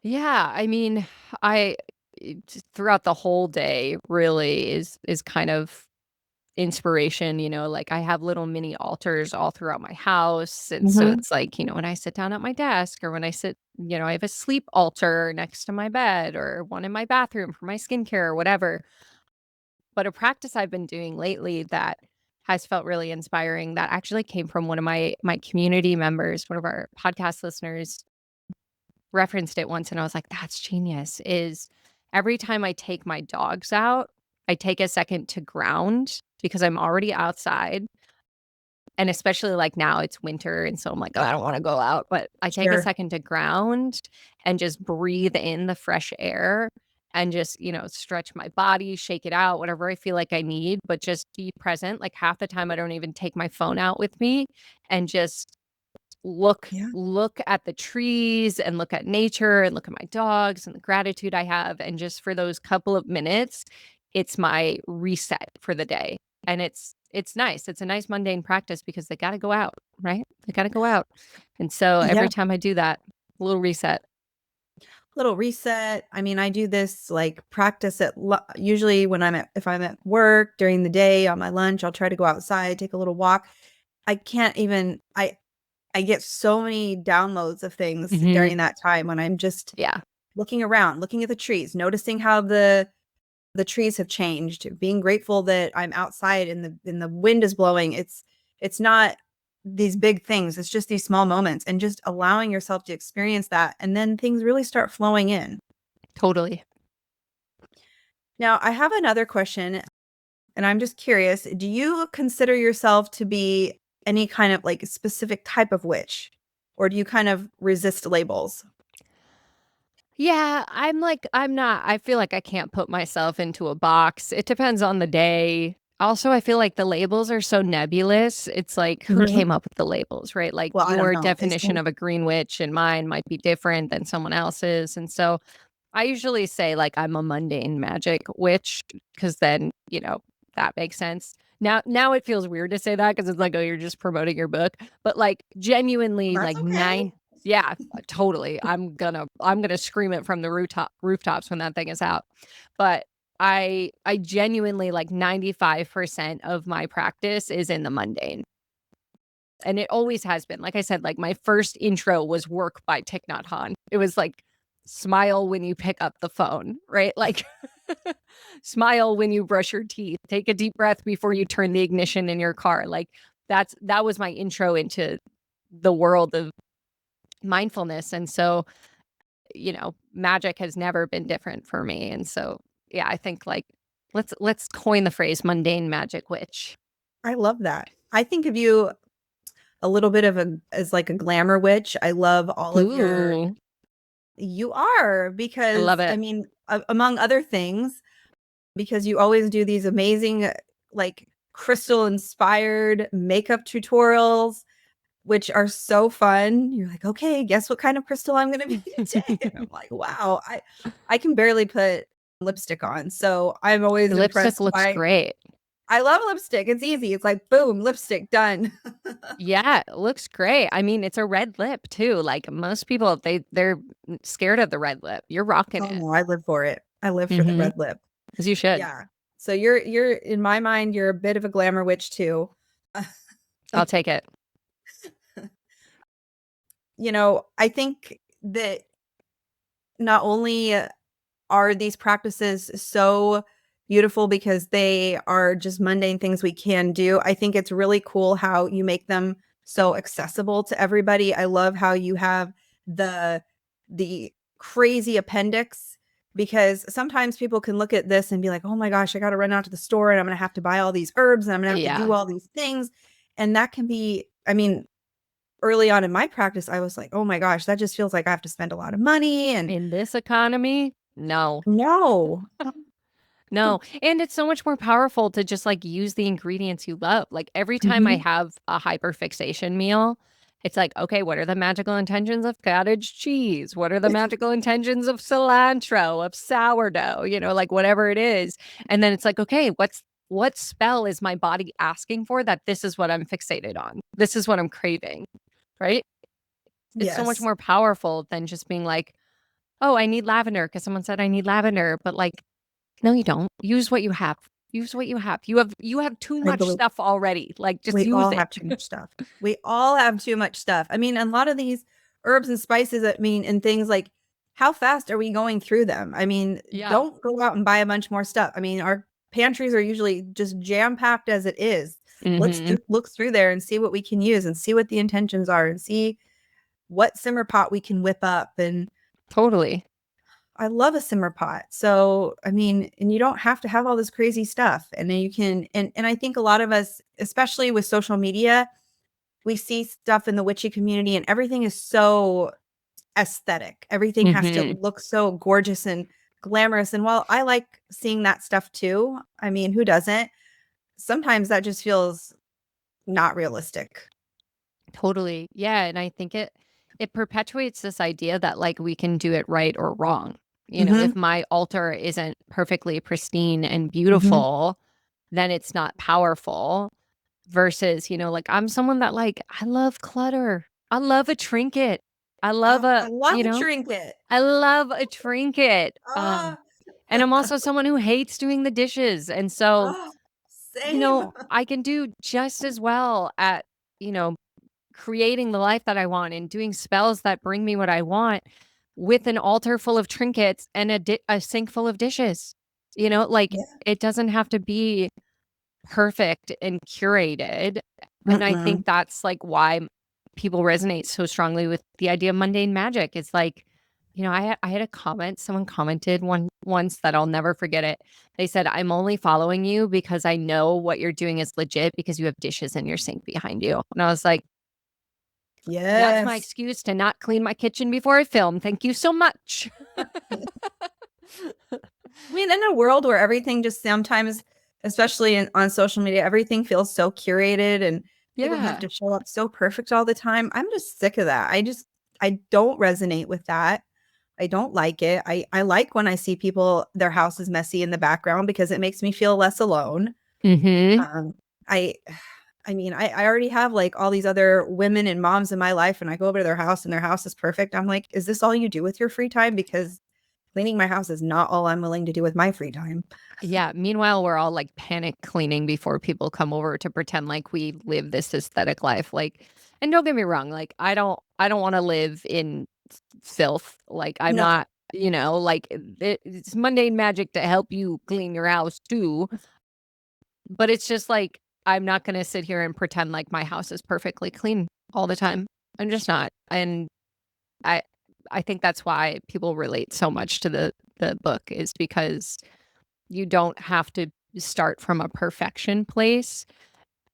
Yeah, I mean, I throughout the whole day really is kind of inspiration, like I have little mini altars all throughout my house. And so Mhm. it's like, when I sit down at my desk or when I sit, I have a sleep altar next to my bed or one in my bathroom for my skincare or whatever. But a practice I've been doing lately that has felt really inspiring that actually came from one of my community members, one of our podcast listeners referenced it once and I was like, "That's genius," is every time I take my dogs out, I take a second to ground because I'm already outside, and especially, like, now it's winter, and so I'm like, "Oh, I don't wanna go out," but I take a Sure. second to ground and just breathe in the fresh air and just, stretch my body, shake it out, whatever I feel like I need, but just be present. Like, half the time, I don't even take my phone out with me and just Yeah. look at the trees and look at nature and look at my dogs and the gratitude I have. And just for those couple of minutes, it's my reset for the day. And it's nice. It's a nice mundane practice because they got to go out, right? They got to go out. And so Yeah. every time I do that, a little reset. Little reset. I mean, I do this like practice usually when if I'm at work during the day on my lunch, I'll try to go outside, take a little walk. I can't even, I get so many downloads of things Hmm. during that time when I'm just Yeah, looking around, looking at the trees, noticing how the trees have changed, being grateful that I'm outside and the wind is blowing. It's not these big things. It's just these small moments and just allowing yourself to experience that. And then things really start flowing in. totally. Now, I have another question, and I'm just curious. Do you consider yourself to be any kind of like specific type of witch? Or do you kind of resist labels? Yeah, I'm not, I feel like I can't put myself into a box. It depends on the day. Also, I feel like the labels are so nebulous. It's like, who Mhm. came up with the labels, right? Like Well, I don't your know. definition of a green witch and mine might be different than someone else's. And so I usually say like I'm a mundane magic witch because then, that makes sense. Now it feels weird to say that because it's like, oh, you're just promoting your book. But like genuinely, That's like okay. yeah, totally. I'm gonna scream it from the rooftops when that thing is out. But I genuinely like 95% of my practice is in the mundane. And it always has been. Like I said, like my first intro was Work by Thich Nhat Hanh. It was like smile when you pick up the phone, right? Like smile when you brush your teeth. Take a deep breath before you turn the ignition in your car. Like that was my intro into the world of mindfulness. And so, magic has never been different for me. And so, yeah, I think like let's coin the phrase mundane magic witch. I love that. I think of you a little bit of as like a glamour witch. I love all of your Ooh, you are I love because I it. mean, among other things, because you always do these amazing like crystal inspired makeup tutorials which are so fun. You're like, "Okay, guess what kind of crystal I'm gonna be today?" And I'm like, "Wow, I can barely put lipstick on." So, I'm always Lipstick impressed looks by great. I love lipstick. It's easy. It's like, boom, lipstick done. Yeah, it looks great. I mean, it's a red lip too. Like most people, they're scared of the red lip. You're rocking Oh, it. no, I live for it. I live for the Mhm. red lip. As you should. Yeah. So you're in my mind, you're a bit of a glamour witch too. I'll take it. I think that not only are these practices so beautiful because they are just mundane things we can do, I think it's really cool how you make them so accessible to everybody. I love how you have the the crazy appendix because sometimes people can look at this and be like, "Oh my gosh, I got to run out to the store and I'm going to have to buy all these herbs and I'm going to have to do Yeah. all these things." And that can be, I mean, early on in my practice, I was like, "Oh my gosh, that just feels like I have to spend a lot of money." And In this economy, no. no. No. And it's so much more powerful to just like use the ingredients you love. Like every time I Mhm. have a hyperfixation meal, it's like, okay, what are the magical intentions of cottage cheese? What are the magical intentions of cilantro, of sourdough, like whatever it is. And then it's like, okay, what spell is my body asking for that this is what I'm fixated on? This is what I'm craving, right? It's so much Yes, more powerful than just being like, oh, I need lavender because someone said I need lavender, but like no, you don't. Use what you have. Use what you have. You have too I much believe stuff already. Like just we use all it. have too much stuff. We all have too much stuff. I mean, a lot of these herbs and spices, I mean, and things like how fast are we going through them? I mean, Yeah. don't go out and buy a bunch more stuff. I mean, our pantries are usually just jam-packed as it is. Let's Mhm. just look through there and see what we can use and see what the intentions are and see what simmer pot we can whip up. And Totally. I love a simmer pot. So, I mean, and you don't have to have all this crazy stuff. And then you can and I think a lot of us, especially with social media, we see stuff in the witchy community and everything is so aesthetic. Everything has to Mhm. look so gorgeous and glamorous. And while I like seeing that stuff too, I mean, who doesn't? Sometimes that just feels not realistic. Totally. Yeah, and I think it perpetuates this idea that like we can do it right or wrong. You know, if Mhm. my altar isn't perfectly pristine and Mhm. beautiful, then it's not powerful versus, like I'm someone that like I love clutter. I love a trinket. I love Oh, a, I love a trinket. I love a trinket. Ah. And I'm also someone who hates doing the dishes. And so, Oh, same. I can do just as well at, you know, creating the life that I want and doing spells that bring me what I want with an altar full of trinkets and a sink full of dishes. Like Yeah. it doesn't have to be perfect and curated. And I think Mm-mm. that's like why people resonate so strongly with the idea of mundane magic. It's like, I had a comment, someone commented once that I'll never forget it. They said, "I'm only following you because I know what you're doing is legit because you have dishes in your sink behind you." And I was like, that's my Yes. excuse to not clean my kitchen before I film. Thank you so much. I mean, in a world where everything just sometimes, especially on social media, everything feels so curated and people have Yeah. to show up so perfect all the time. I'm just sick of that. I don't resonate with that. I don't like it. I like when I see people, their house is messy in the background because it makes me feel less alone. Mhm. Um, I I mean, I already have like all these other women and moms in my life, and I go over to their house and their house is perfect. I'm like, is this all you do with your free time? Because cleaning my house is not all I'm willing to do with my free time. Yeah, meanwhile, we're all, like, panic cleaning before people come over to pretend like we live this aesthetic life, like and don't get me wrong, like, I don't wanna live in filth, like, I'm No. not like, it's mundane magic to help you clean your house too, but it's just, like, I'm not gonna sit here and pretend like my house is perfectly clean all the time. I'm just not, and I I think that's why people relate so much to the book is because you don't have to start from a perfection place,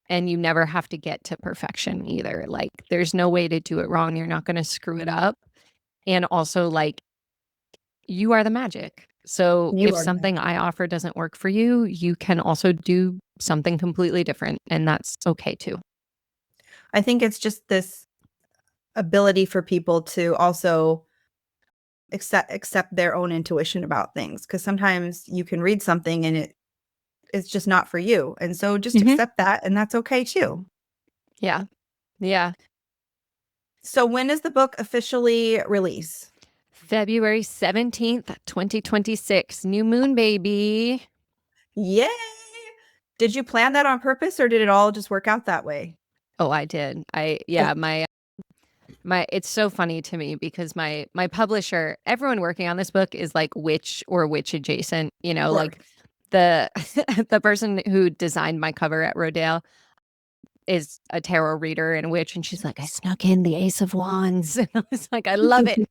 and you never have to get to perfection either. Like, there's no way to do it wrong. You're not gonna screw it up. And also, like, you are the magic. So You if are not. something I offer doesn't work for you, you can also do something completely different, and that's okay too. I think it's just this ability for people to also accept their own intuition about things. Because sometimes you can read something and it's just not for you. And so just Mhm. accept that, and that's okay too. Yeah. Yeah. So when does the book officially release? February 17th, 2026. New moon, baby. Yay! Did you plan that on purpose or did it all just work out that way? Oh, I did. Oh, Yeah, my it's so funny to me because my publisher, everyone working on this book is like witch or witch adjacent, of course. like the the person who designed my cover at Rodale is a tarot reader and witch, and she's like, I snuck in the Ace of Wands. And I was like, I love it.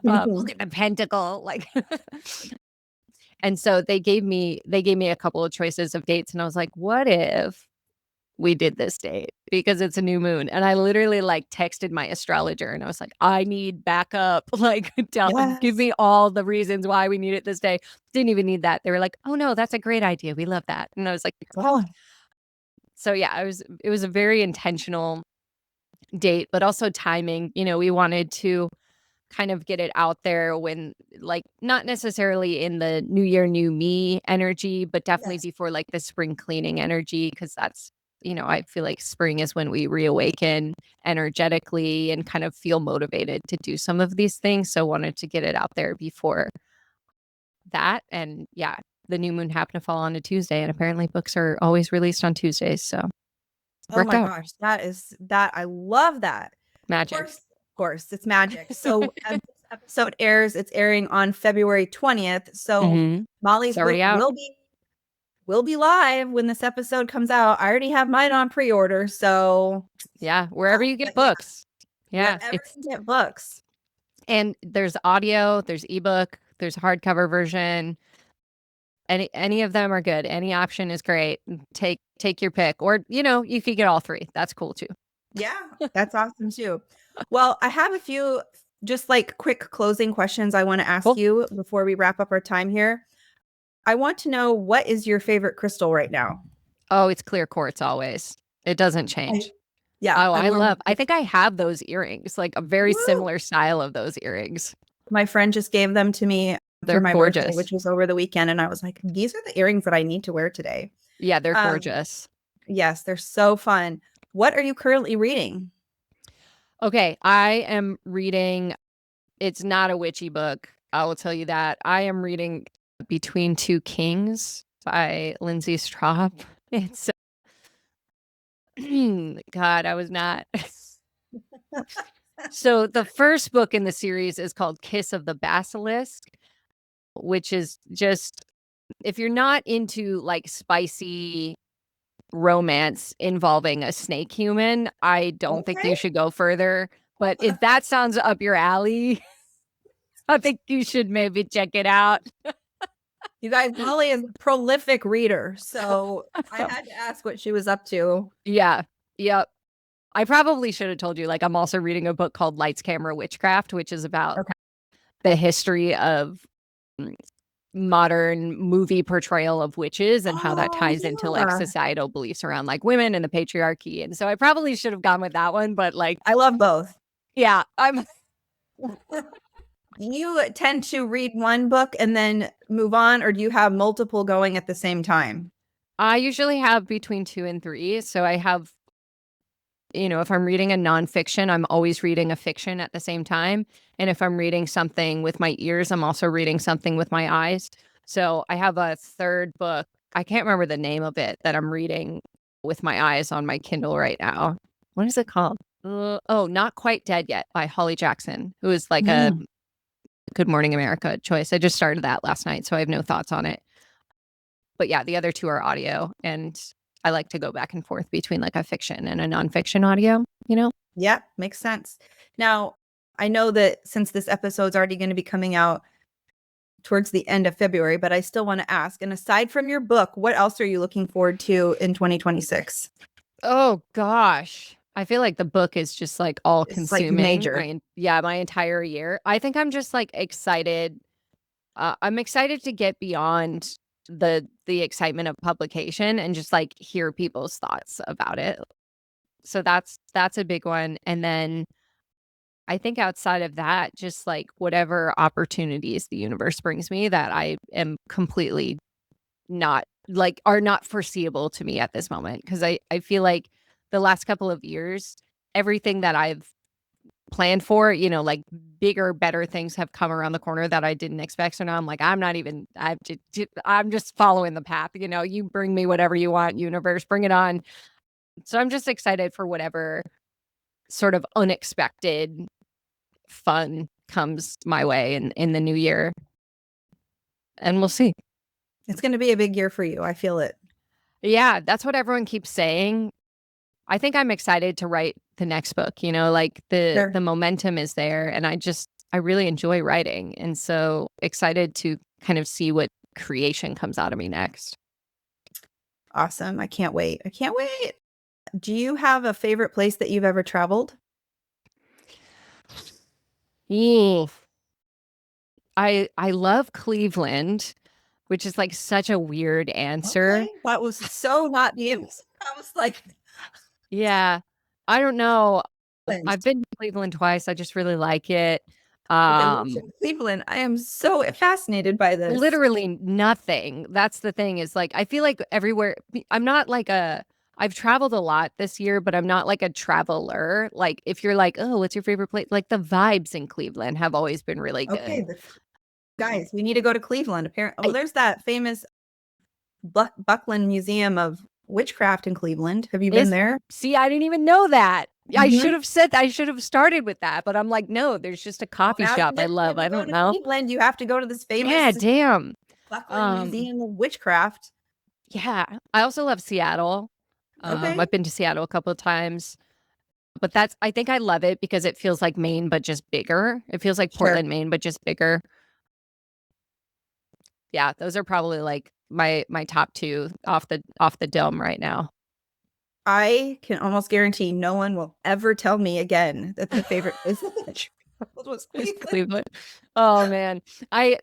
Look at the pentacle. Like and so they gave me a couple of choices of dates, and I was like, what if we did this date because it's a new moon. And I literally like texted my astrologer and I was like, I need backup. Like, give Yes. me all the reasons why we need it this day. Didn't even need that. They were like, oh no, that's a great idea. We love that. And I was like, Oh, so yeah, it was a very intentional date, but also timing. We wanted to kind of get it out there when like not necessarily in the new year, new me energy, but definitely yes. before like the spring cleaning energy. Cause that's, I feel like spring is when we reawaken energetically and kind of feel motivated to do some of these things. So wanted to get it out there before that. And yeah, the new moon happened to fall on a Tuesday. And apparently books are always released on Tuesdays. So Oh worked my out. gosh, that I love that. Magic. Of course, it's magic. So as this episode airs, it's airing on February 20th. So Hmm. It's Molly's book already out. will be live when this episode comes out. I already have mine on pre-order, so Yeah. Wherever you get but yeah, books. Yeah. wherever you get books. And there's audio, there's ebook, there's a hardcover version. Any of them are good. Any option is great. Take your pick. Or, you could get all three. That's cool too. Yeah, that's awesome too. Well, I have a few just like quick closing questions I want to ask Cool. you before we wrap up our time here. I want to know, what is your favorite crystal right now? Oh, it's clear quartz always. It doesn't I change. Yeah, Oh, I love I think I have those earrings, like a very Woo! similar style of those earrings. My friend just gave them to me for They're my birthday, gorgeous. which was over the weekend, and I was like, these are the earrings that I need to wear today. Yeah, they're Um, gorgeous. yes, they're so fun. What are you currently reading? Okay, I am reading it's not a witchy book, I will tell you that. I am reading Between Two Kings by Lindsay Straub. It's God, I was not. So the first book in the series is called Kiss of the Basilisk, which is just if you're not into like spicy romance involving a snake human, I don't think Okay. you should go further. But if that sounds up your alley, I think you should maybe check it out. You guys, Molly is a prolific reader, so I had to ask what she was up to. Yeah. Yep. I probably should have told you, like, I'm also reading a book called Lights, Camera, Witchcraft, which is about Okay. the history of mm, modern movie portrayal of witches and how that Oh, ties into like yeah. societal beliefs around like women and the patriarchy. And so I probably should have gone with that one, but like, I love both. yeah, Do you tend to read one book and then move on, or do you have multiple going at the same time? I usually have between 2 and 3. So I have, if I'm reading a nonfiction, I'm always reading a fiction at the same time. And if I'm reading something with my ears, I'm also reading something with my eyes. So I have a third book. I can't remember the name of it that I'm reading with my eyes on my Kindle right now. What is it called? Not Quite Dead Yet by Holly Jackson, who is like a Mm. Good Morning America choice. I just started that last night, so I have no thoughts on it. But yeah, the other two are audio, and I like to go back and forth between like a fiction and a nonfiction audio, you know? Yeah, makes sense. Now, I know that since this episode's already going to be coming out towards the end of February, but I still want to ask, and aside from your book, what else are you looking forward to in 2026? Oh gosh. I feel like the book is just like all It's like consuming major. my entire year. I think I'm just like excited. I'm excited to get beyond the excitement of publication and just like hear people's thoughts about it. So that's a big one. And then I think outside of that, just like whatever opportunities the universe brings me that I am completely not like are not foreseeable to me at this moment. Because I feel like the last couple of years, everything that I've planned for, like bigger, better things have come around the corner that I didn't expect. So now I'm like, I'm just following the path. You bring me whatever you want, universe, bring it on. So I'm just excited for whatever sort of unexpected fun comes my way in the new year. And we'll see. It's going to be a big year for you. I feel it. Yeah, that's what everyone keeps saying. I think I'm excited to write the next book, like the Sure. momentum is there and I really enjoy writing and so excited to kind of see what creation comes out of me next. Awesome. I can't wait. I can't wait. Do you have a favorite place that you've ever traveled? Ooh, I love Cleveland, which is like such a weird answer. Okay. That was so not the answer. I was like, Yeah. I don't know. Cleveland. I've been to Cleveland twice. I just really like it. Okay, Um listen, Cleveland. I am so fascinated by this. Literally nothing. That's the thing is like I feel like everywhere I'm not like I've traveled a lot this year, but I'm not like a traveler. Like if you're like, "Oh, what's your favorite place?" Like the vibes in Cleveland have always been really Okay, good. guys, we need to go to Cleveland. Apparently, well, I there's that famous Buckland Museum of Witchcraft in Cleveland. Have you been is there? See, I didn't even know that. Mhm. I should have started with that, but I'm like, "No, there's just a Well, coffee now you shop I know love." if you I go don't to know. Cleveland, you have to go to this Yeah, famous damn. Buckland Um Museum of Witchcraft. yeah, I also love Seattle. Okay, I've been to Seattle a couple of times. But I think I love it because it feels like Maine, but just bigger. It feels like sure. Portland, Maine, but just bigger. Yeah, those are probably like my top 2 off the dome right now. I can almost guarantee no one will ever tell me again that the favorite place that I traveled was It's Cleveland. Cleveland. Oh man. I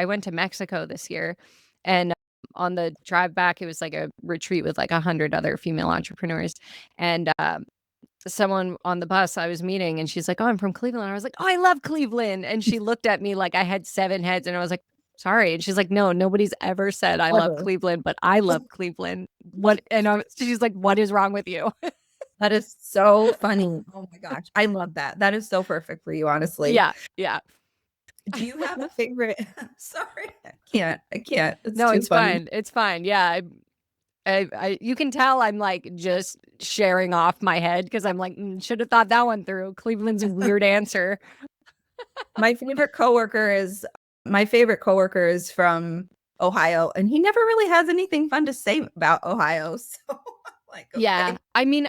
went to Mexico this year and on the drive back, it was like a retreat with like 100 other female entrepreneurs. And someone on the bus I was meeting, and she's like, "Oh, I'm from Cleveland." I was like, "Oh, I love Cleveland." And she looked at me like I had 7 heads, and I was like, "Sorry." And she's like, "No, nobody's ever said I love Ever. Cleveland, but I love Cleveland. What?" And she's like, "What is wrong with you?" That is so funny. Oh my gosh. I love that. That is so perfect for you, honestly. Yeah, yeah. Do you have a favorite? Sorry. I can't. It's No, too it's funny. fine. It's fine. Yeah, you can tell I'm like just sharing off my head because I'm like, should have thought that one through. Cleveland's a weird answer. My favorite coworker is from Ohio, and he never really has anything fun to say about Ohio. So I'm like, Yeah. okay. I mean,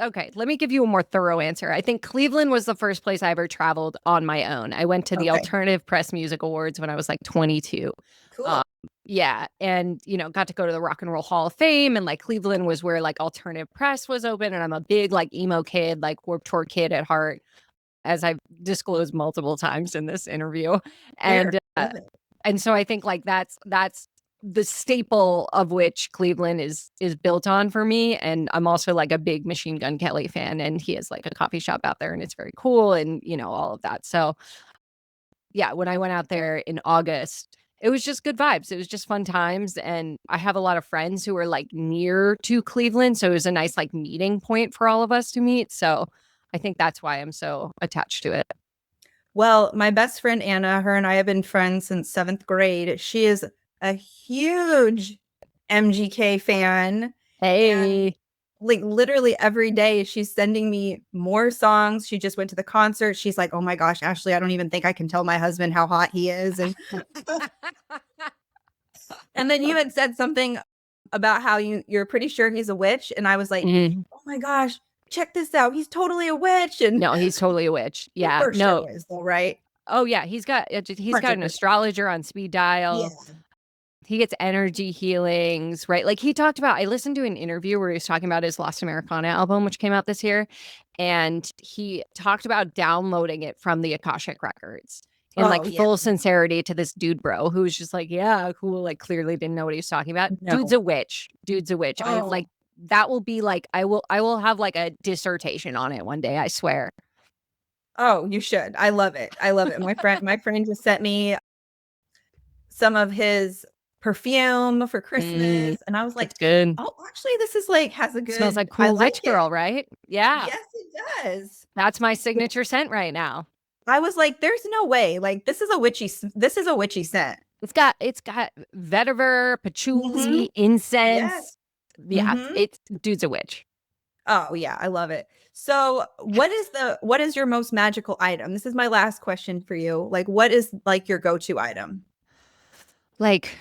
okay, let me give you a more thorough answer. I think Cleveland was the first place I ever traveled on my own. I went to the Okay. Alternative Press Music Awards when I was like 22. Um, Cool. yeah. And, got to go to the Rock and Roll Hall of Fame. And like Cleveland was where like Alternative Press was open. And I'm a big like emo kid, like Warped Tour kid at heart, as I've disclosed multiple times in this interview. Fair. And Love it. and so I think like that's the staple of which Cleveland is built on for me. And I'm also like a big Machine Gun Kelly fan, and he has like a coffee shop out there, and it's very cool, and all of that. So yeah, when I went out there in August, it was just good vibes. It was just fun times, and I have a lot of friends who are like near to Cleveland, so it was a nice like meeting point for all of us to meet. So I think that's why I'm so attached to it. Well, my best friend Anna, her and I have been friends since 7th grade. She is a huge MGK fan. And Hey. like literally every day she's sending me more songs. She just went to the concert. She's like, "Oh my gosh, Ashleigh, I don't even think I can tell my husband how hot he is." And and then you had said something about how you're pretty sure he's a witch, and I was like, Mhm. "Oh my gosh, check this out. He's totally a witch." And No, he's totally a witch. he Yeah. for No. sure is though, right? Oh, yeah, he's got an 100%. astrologer on speed dial. Yeah. He gets energy healings, right? Like, I listened to an interview where he was talking about his Lost Americana album, which came out this year, and he talked about downloading it from the Akashic Records in, like, Oh, yeah. full sincerity to this dude bro who was just like, "Yeah, cool," like, clearly didn't know what he was talking about. Dude's No. a witch. Dude's a witch. I Oh. like, that will be, like I will have, like, a dissertation on it one day, I swear. Oh, you should. I love it. I love it. My friend just sent me some of his perfume for Mm, Christmas, and I was like, it's good. "Oh, actually, this is like has a Smells good like I cool like witch it." girl, right? Yeah. Yes, it does. That's my signature scent right now. I was like, "There's no way. Like, this is a witchy scent." It's got vetiver, Mhm. patchouli, Yes. incense. Yeah, Mhm. it's dude's a witch. Oh, yeah, I love it. So, what is your most magical item? This is my last question for you. Like, what is, like, your go-to item? Like,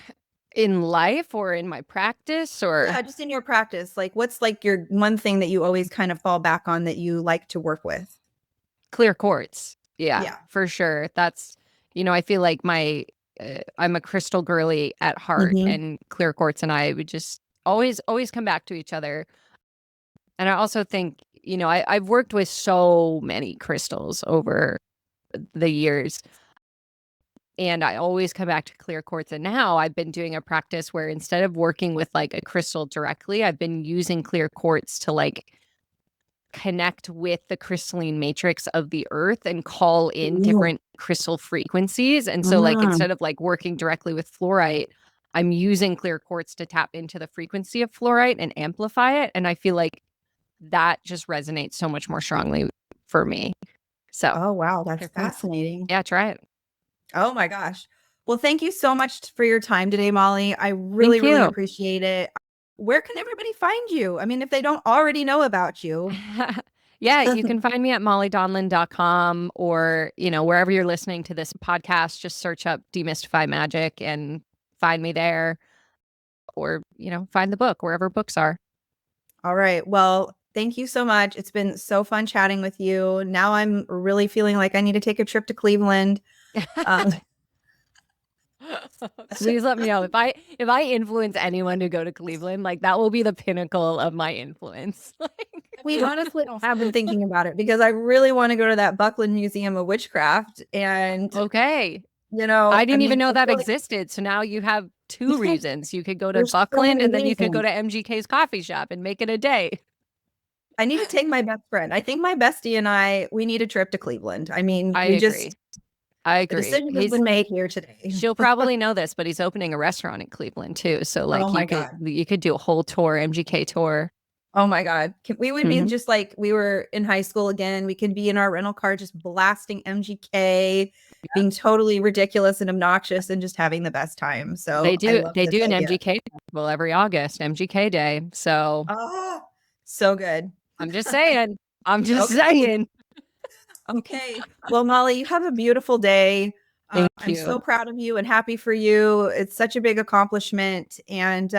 in life or in my practice or Yeah, just in your practice, like, what's, like, your one thing that you always kind of fall back on that you like to work with? clear quartz. Yeah, Yeah. for sure. That's I feel like I'm a crystal girly at heart, Mhm. and clear quartz and I would just always come back to each other. And I also think, I've worked with so many crystals over the years, and I always come back to clear quartz. And now I've been doing a practice where instead of working with like a crystal directly, I've been using clear quartz to like connect with the crystalline matrix of the earth and call in Ooh. different crystal frequencies. And so like Mm. instead of like working directly with fluorite, I'm using clear quartz to tap into the frequency of fluorite and amplify it. And I feel like that just resonates so much more strongly for me. So Oh, wow, that's clear quartz. fascinating. Yeah, try it. Oh my gosh. Well, thank you so much for your time today, Molly. I really, Thank really you. appreciate it. Where can everybody find you? I mean, if they don't already know about you. Yeah, you can find me at mollydonlan.com, or, wherever you're listening to this podcast, just search up Demystify Magic and find me there, or, find the book wherever books are. All right. Well, thank you so much. It's been so fun chatting with you. Now I'm really feeling like I need to take a trip to Cleveland. Um, Please let me know if I influence anyone to go to Cleveland, like that will be the pinnacle of my influence. we honestly have been thinking about it because I really want to go to that Buckland Museum of Witchcraft. And, Okay. you I know, I didn't even mean, know I that feel like existed. So now you have 2 reasons. You could go to There's so Buckland, many and then you could go reasons. to MGK's coffee shop and make it a day. I need to take my best friend. I think my bestie and we need a trip to Cleveland. I mean, I agree. I the agree. decision has been made here today. She'll probably know this, but he's opening a restaurant in Cleveland too. So Oh like my God. you could do a whole tour, MGK tour. Oh my God. We would be Mhm. just like we were in high school again. We could be in our rental car just blasting MGK, being totally ridiculous and obnoxious and just having the best time. So I love They this do an idea. MGK festival every August, MGK Day. So Oh, so good. I'm just saying. I'm just Okay. saying. Okay. Well, Molly, you have a beautiful day. Thank I'm you. so proud of you and happy for you. It's such a big accomplishment. And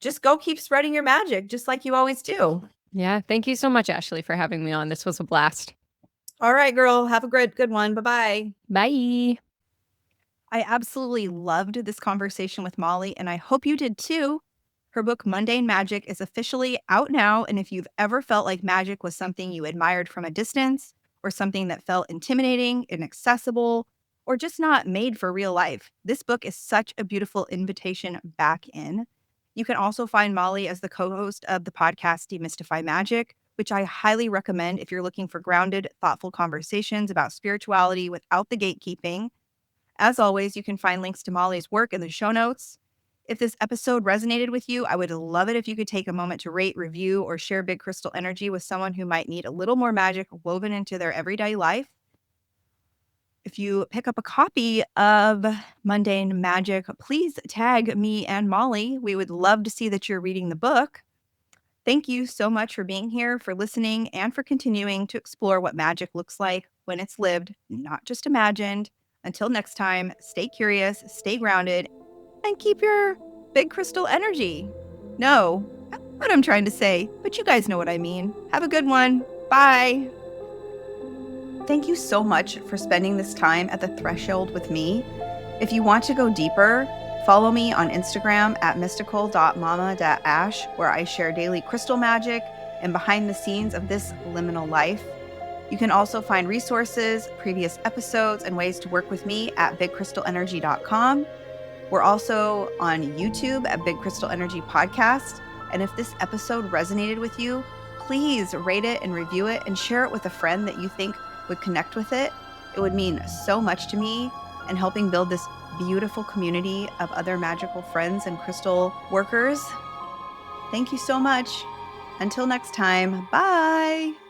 just go keep spreading your magic, just like you always do. Yeah. Thank you so much, Ashleigh, for having me on. This was a blast. All right, girl. Have a good one. Bye-bye. Bye. I absolutely loved this conversation with Molly, and I hope you did too. Her book, Mundane Magic, is officially out now. And if you've ever felt like magic was something you admired from a distance, or something that felt intimidating, inaccessible, or just not made for real life, this book is such a beautiful invitation back in. You can also find Molly as the co host of the podcast Demystify Magic, which I highly recommend if you're looking for grounded, thoughtful conversations about spirituality without the gatekeeping. As always, you can find links to Molly's work in the show notes. If this episode resonated with you, I would love it if you could take a moment to rate, review, or share Big Crystal Energy with someone who might need a little more magic woven into their everyday life. If you pick up a copy of Mundane Magic, please tag me and Molly. We would love to see that you're reading the book. Thank you so much for being here, for listening, and for continuing to explore what magic looks like when it's lived, not just imagined. Until next time, stay curious, stay grounded, and keep your big crystal energy. No, that's what I'm trying to say, but you guys know what I mean. Have a good one. Bye. Thank you so much for spending this time at the threshold with me. If you want to go deeper, follow me on Instagram at mystical.mama.ash, where I share daily crystal magic and behind the scenes of this liminal life. You can also find resources, previous episodes, and ways to work with me at bigcrystalenergy.com. We're also on YouTube at Big Crystal Energy Podcast. And if this episode resonated with you, please rate it and review it and share it with a friend that you think would connect with it. It would mean so much to me and helping build this beautiful community of other magical friends and crystal workers. Thank you so much. Until next time, bye.